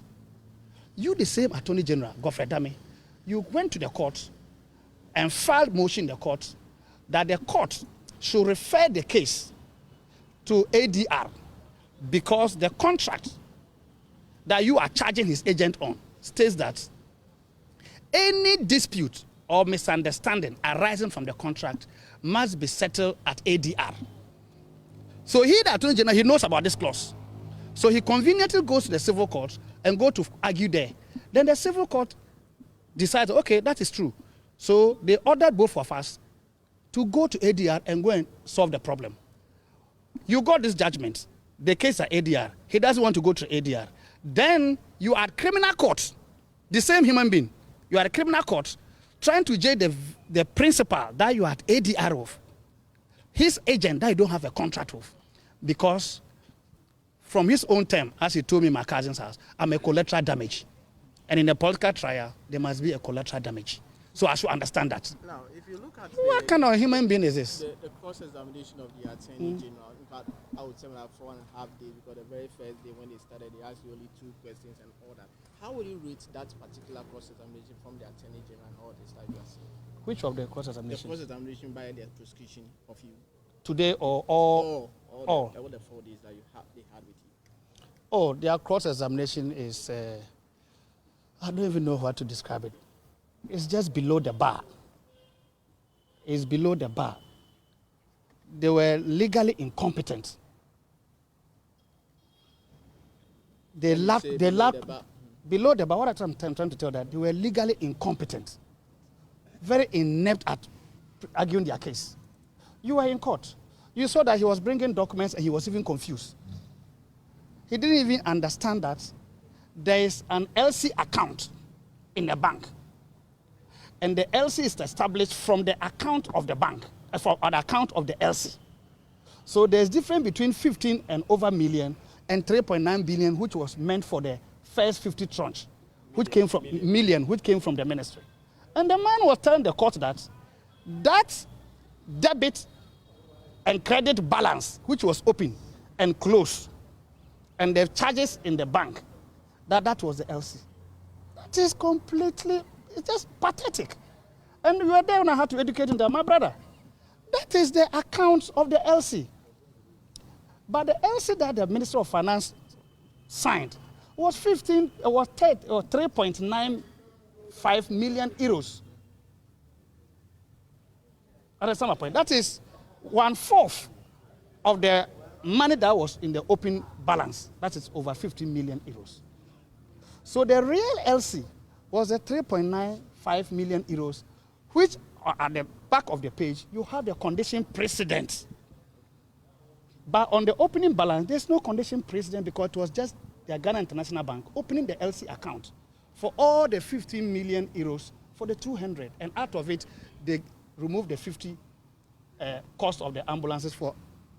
you, the same Attorney General, Godfrey Dame, you went to the court and filed motion in the court that the court should refer the case to ADR because the contract that you are charging his agent on states that any dispute or misunderstanding arising from the contract must be settled at ADR. So he, the Attorney General, he knows about this clause. So he conveniently goes to the civil court and go to argue there. Then the civil court decides, okay, that is true. So they ordered both of us to go to ADR and go and solve the problem. You got this judgment. The case at ADR. He doesn't want to go to ADR. Then you are at criminal court, the same human being. You are at criminal court trying to jail the principal that you are at ADR of, his agent that you don't have a contract with, because from his own term, as he told me in my cousin's house, I'm a collateral damage. And in a political trial, there must be a collateral damage. So I should understand that. Now, if you look at what kind of human being is this? The cross-examination of the Attorney General, in fact, I would say like 4.5 days, because the very first day when they started, they asked you only 2 questions and all that. How would you rate that particular cross-examination from the Attorney General and all this that you are saying? Which of the cross-examination? The cross-examination by the prosecution of you. Today or all the 4 days that they had with you. Oh, their cross-examination is, I don't even know how to describe it. It's just below the bar. It's below the bar. They were legally incompetent. They lacked below the bar. What I'm trying to tell that they were legally incompetent, very inept at arguing their case. You were in court. You saw that he was bringing documents and he was even confused. He didn't even understand that there is an LC account in the bank. And the LC is established from the account of the bank, from an account of the LC. So there's difference between 15 and over million and 3.9 billion, which was meant for the first 50 tranche, which came from the ministry. And the man was telling the court that debit and credit balance, which was open and closed, and the charges in the bank, that was the LC. That is completely, it's just pathetic. And you were there when I had to educate them, my brother. That is the account of the LC. But the LC that the Minister of Finance signed was 3.95 million euros. Understand my point? That is 1/4 of the money that was in the open balance. That is over 50 million euros. So the real LC was a 3.95 million euros, which at the back of the page, you have the condition precedent. But on the opening balance, there's no condition precedent because it was just the Ghana International Bank opening the LC account for all the 15 million euros for the 200. And out of it, they removed the 50 cost of the ambulances for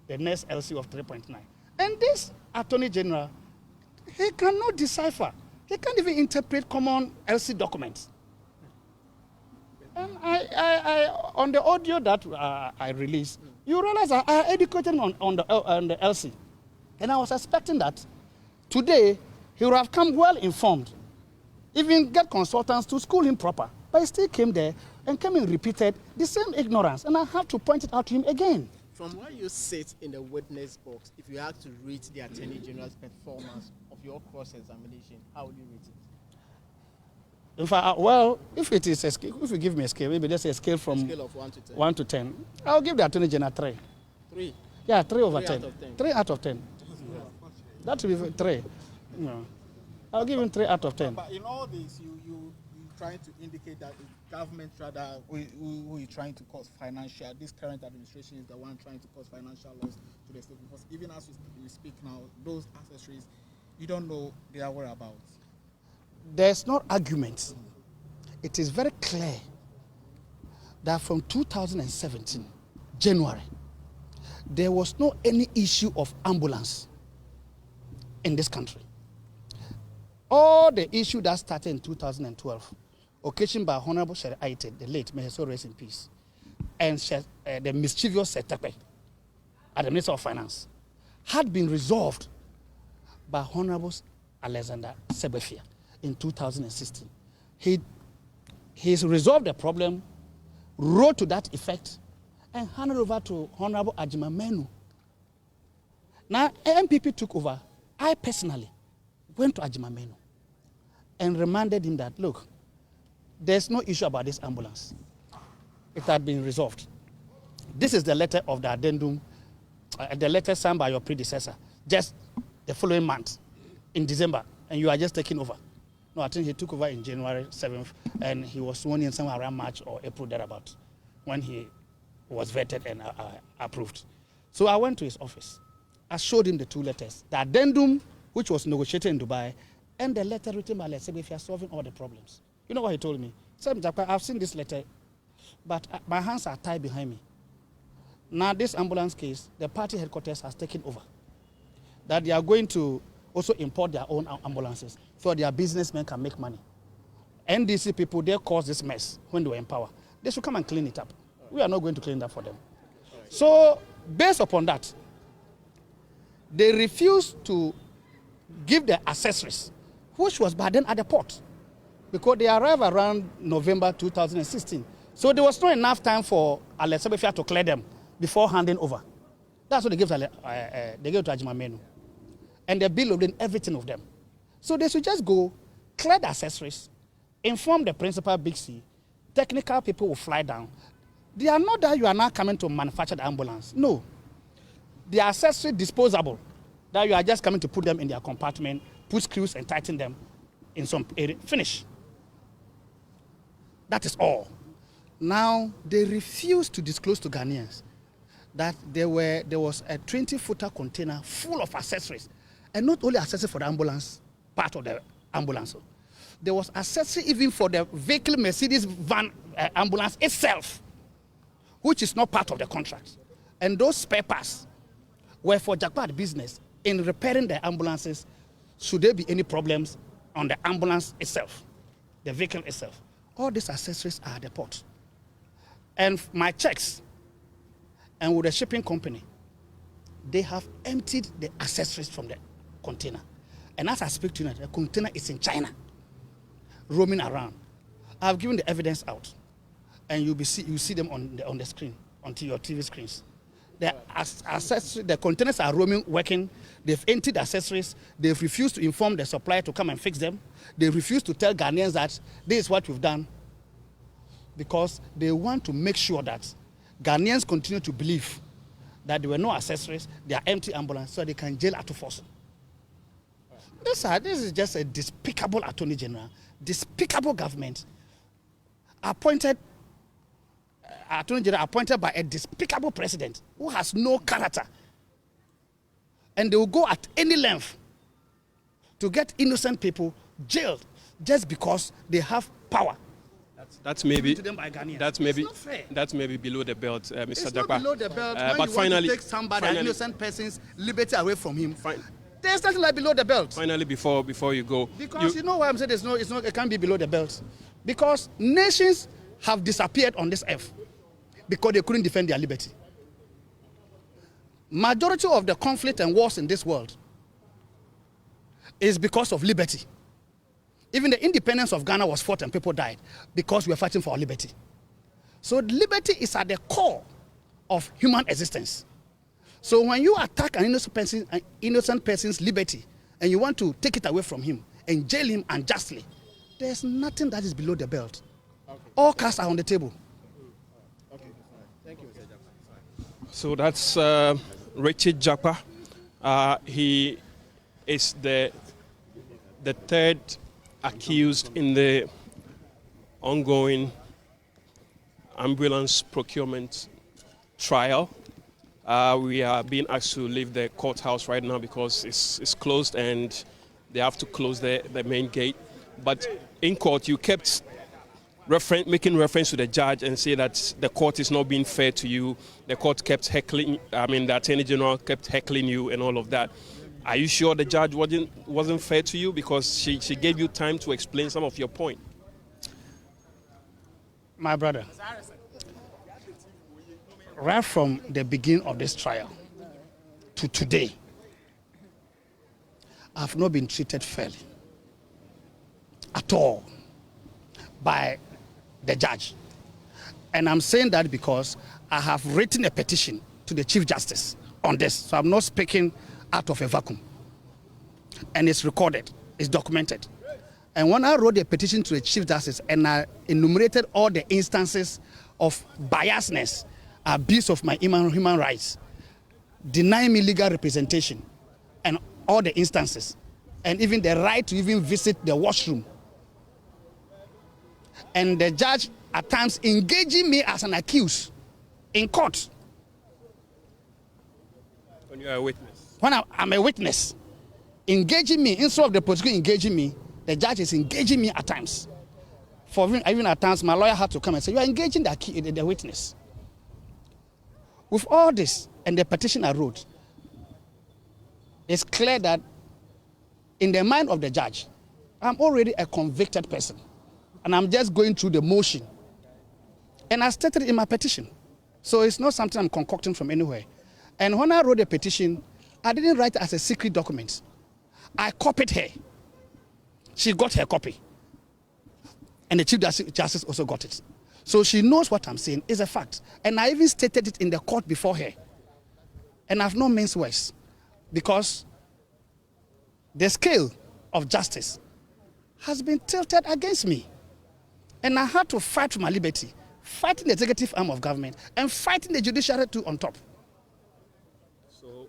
the next LC of 3.9. And this Attorney General, he cannot decipher. He can't even interpret common LC documents. And on the audio that I released, you realize I educated on the LC. And I was expecting that today he would have come well informed, even get consultants to school him proper. But he still came there and came and repeated the same ignorance. And I have to point it out to him again. From where you sit in the witness box, if you had to rate the Attorney General's performance of your cross-examination, how would you rate it? In fact, well, if it is a scale, if you give me a scale, maybe that's a scale from a scale of 1 to 10. 1 to 10. I'll give the Attorney General 3. 3? Yeah, 3 over 10. Out of 10. 3 out of 10. That will be 3. No. I'll give him 3 out of 10. But in all this, you trying to indicate that the government rather who is trying to cause financial, this current administration is the one trying to cause financial loss to the state. Because even as we speak now, those accessories, you don't know their whereabouts. There's no argument. It is very clear that from 2017, January, there was no any issue of ambulance in this country. All the issue that started in 2012, occasioned by Honorable Shere Aite, the late, may his soul rest in peace, and the mischievous Setepe at the Minister of Finance, had been resolved by Honorable Alexander Sebefia in 2016. He's resolved the problem, wrote to that effect, and handed over to Honorable Ajima Menu. Now, MPP took over. I personally went to Ajima Menu and reminded him that, look, there's no issue about this ambulance. It had been resolved. This is the letter of the addendum, the letter signed by your predecessor, just the following month, in December, and you are just taking over. No, I think he took over in January 7th, and he was sworn in somewhere around March or April thereabout, when he was vetted and approved. So I went to his office. I showed him the 2 letters, the addendum, which was negotiated in Dubai, and the letter written by Sebefia solving all the problems. You know what he told me? He said, Jakpa, I've seen this letter, but my hands are tied behind me. Now, this ambulance case, the party headquarters has taken over. That they are going to also import their own ambulances so their businessmen can make money. NDC people, they caused this mess when they were in power. They should come and clean it up. We are not going to clean that for them. So, based upon that, they refused to give the accessories, which was by then at the port, because they arrived around November 2016. So there was not enough time for Alex Sebefia to clear them before handing over. That's what they gave to Ajima Menu. And they billed everything of them. So they should just go, clear the accessories, inform the principal Big C, technical people will fly down. They are not that you are now coming to manufacture the ambulance. No. The accessory disposable, that you are just coming to put them in their compartment, put screws and tighten them in some area, finish. That is all. Now, they refuse to disclose to Ghanaians that there was a 20-footer container full of accessories. And not only accessories for the ambulance, part of the ambulance. There was accessory even for the vehicle Mercedes van ambulance itself, which is not part of the contract. And those spare parts were for Jakpa business in repairing the ambulances, should there be any problems on the ambulance itself, the vehicle itself. All these accessories are at the port. And my checks, and with the shipping company, they have emptied the accessories from the container. And as I speak to you, the container is in China, roaming around. I've given the evidence out, and you see them on the screen, onto your TV screens. The containers are roaming, working. They've emptied the accessories. They've refused to inform the supplier to come and fix them. They refuse to tell Ghanaians that this is what we've done, because they want to make sure that Ghanaians continue to believe that there were no accessories, they are empty ambulance, so they can jail Atufosu. This is just a despicable Attorney General, despicable government, Attorney General appointed by a despicable president who has no character. And they will go at any length to get innocent people jailed just because they have power. That's maybe to them by Ghanaians. That's maybe below the belt, Mr. It's Jakpa. not below the belt. When but you finally, want to take somebody, an innocent person's liberty away from him, there's nothing like below the belt. Finally, before you go, because you know why I'm saying it can't be below the belt, because nations have disappeared on this earth because they couldn't defend their liberty. Majority of the conflict and wars in this world is because of liberty. Even the independence of Ghana was fought and people died because we were fighting for our liberty. So liberty is at the core of human existence. So when you attack an innocent person's liberty and you want to take it away from him and jail him unjustly, there's nothing that is below the belt. Okay. All cards are on the table. Okay, thank you, Mr. Jakpa. So that's Richard Jakpa. He is the third accused in the ongoing ambulance procurement trial. We are being asked to leave the courthouse right now because it's closed and they have to close the main gate. But in court, you kept making reference to the judge and say that the court is not being fair to you. The court kept heckling, the Attorney General kept heckling you and all of that. Are you sure the judge wasn't fair to you, because she gave you time to explain some of your point? My brother, right from the beginning of this trial to today, I've not been treated fairly at all by the judge. And I'm saying that because I have written a petition to the Chief Justice on this. So I'm not speaking out of a vacuum. And it's recorded, it's documented. And when I wrote a petition to the Chief Justice and I enumerated all the instances of biasness, abuse of my human rights, denying me legal representation, and all the instances, and even the right to even visit the washroom. And the judge at times engaging me as an accused in court. When you are a witness? When I'm a witness, engaging me, instead of the prosecutor engaging me, the judge is engaging me at times. For even at times, my lawyer had to come and say, you are engaging the witness. With all this, and the petition I wrote, it's clear that in the mind of the judge, I'm already a convicted person. And I'm just going through the motion. And I stated it in my petition. So it's not something I'm concocting from anywhere. And when I wrote the petition, I didn't write it as a secret document. I copied her. She got her copy. And the Chief Justice also got it. So she knows what I'm saying is a fact. And I even stated it in the court before her. And I've no means worse. Because the scale of justice has been tilted against me. And I had to fight for my liberty, fighting the executive arm of government, and fighting the judiciary too on top. So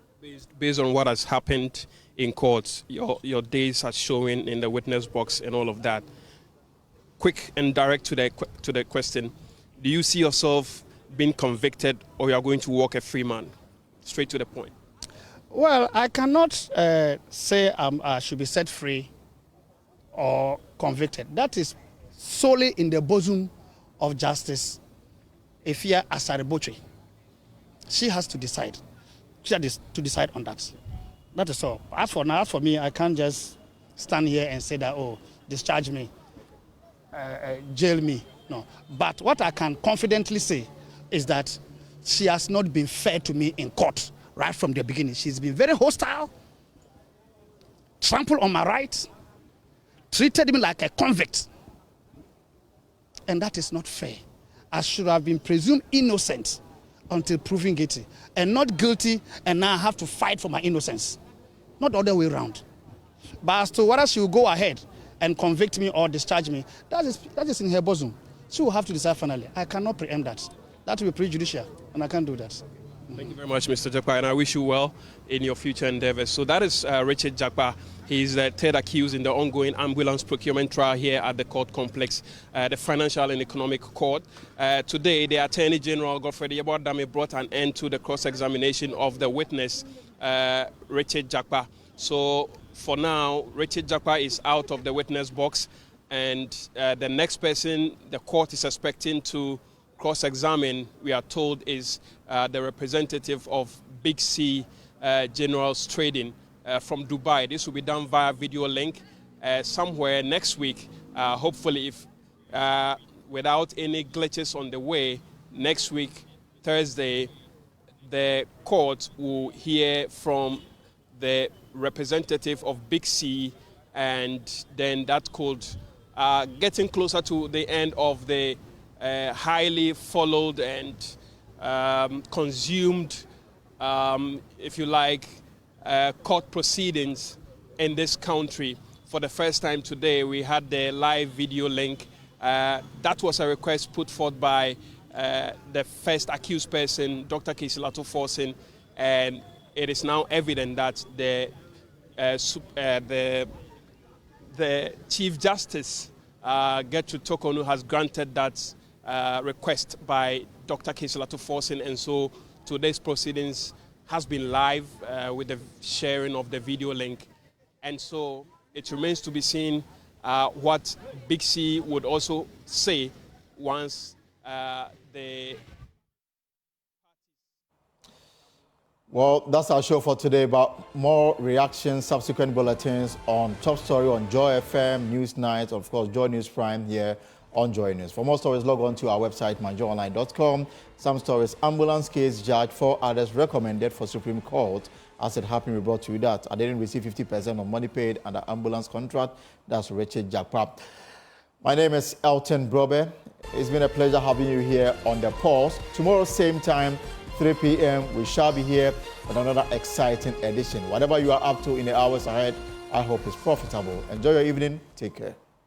based on what has happened in court, your days are showing in the witness box and all of that. Quick and direct to the question, do you see yourself being convicted, or you are going to walk a free man? Straight to the point. Well, I cannot say I should be set free or convicted. That is solely in the bosom of Justice Efia Asare-Botwe. She has to decide. to decide on that. That is all. As for me, I can't just stand here and say that, oh, discharge me, jail me. No. But what I can confidently say is that she has not been fair to me in court right from the beginning. She's been very hostile, trampled on my rights, treated me like a convict. And that is not fair. I should have been presumed innocent until proven guilty, and not guilty, and now I have to fight for my innocence. Not the other way around. But as to whether she will go ahead and convict me or discharge me, that is in her bosom. She will have to decide finally. I cannot preempt that. That will be prejudicial, and I can't do that. Thank you very much, Mr. Jakpa, and I wish you well in your future endeavors. So that is Richard Jakpa. He's the third accused in the ongoing ambulance procurement trial here at the court complex, the Financial and Economic Court. Today, the Attorney General, Godfrey Yeboah-Dame, brought an end to the cross-examination of the witness, Richard Jakpa. So for now, Richard Jakpa is out of the witness box, and the next person the court is expecting to cross-examine, we are told, is the representative of Big C Generals Trading from Dubai. This will be done via video link somewhere next week. Hopefully, if without any glitches on the way, next week, Thursday, the court will hear from the representative of Big C, and then that could, getting closer to the end of the highly followed and consumed, if you like, court proceedings in this country. For the first time today, we had the live video link. That was a request put forth by the first accused person, Dr. Kesilato Forson, and it is now evident that the Chief Justice, Gertrude Tokonu, has granted that request by Dr. Kesilato Forson, and so today's proceedings has been live with the sharing of the video link. And so it remains to be seen what Big C would also say once the... Well, that's our show for today, but more reactions, subsequent bulletins on Top Story on Joy FM, News Night, of course, Joy News Prime here on Joy News. For more stories, log on to our website, manjoonline.com. Some stories, ambulance case judge, 4 others recommended for Supreme Court. As it happened, we brought to you that. I didn't receive 50% of money paid under ambulance contract. That's Richard Jakpa. My name is Elton Brobe. It's been a pleasure having you here on The Pulse. Tomorrow, same time, 3 p.m., we shall be here with another exciting edition. Whatever you are up to in the hours ahead, I hope it's profitable. Enjoy your evening. Take care.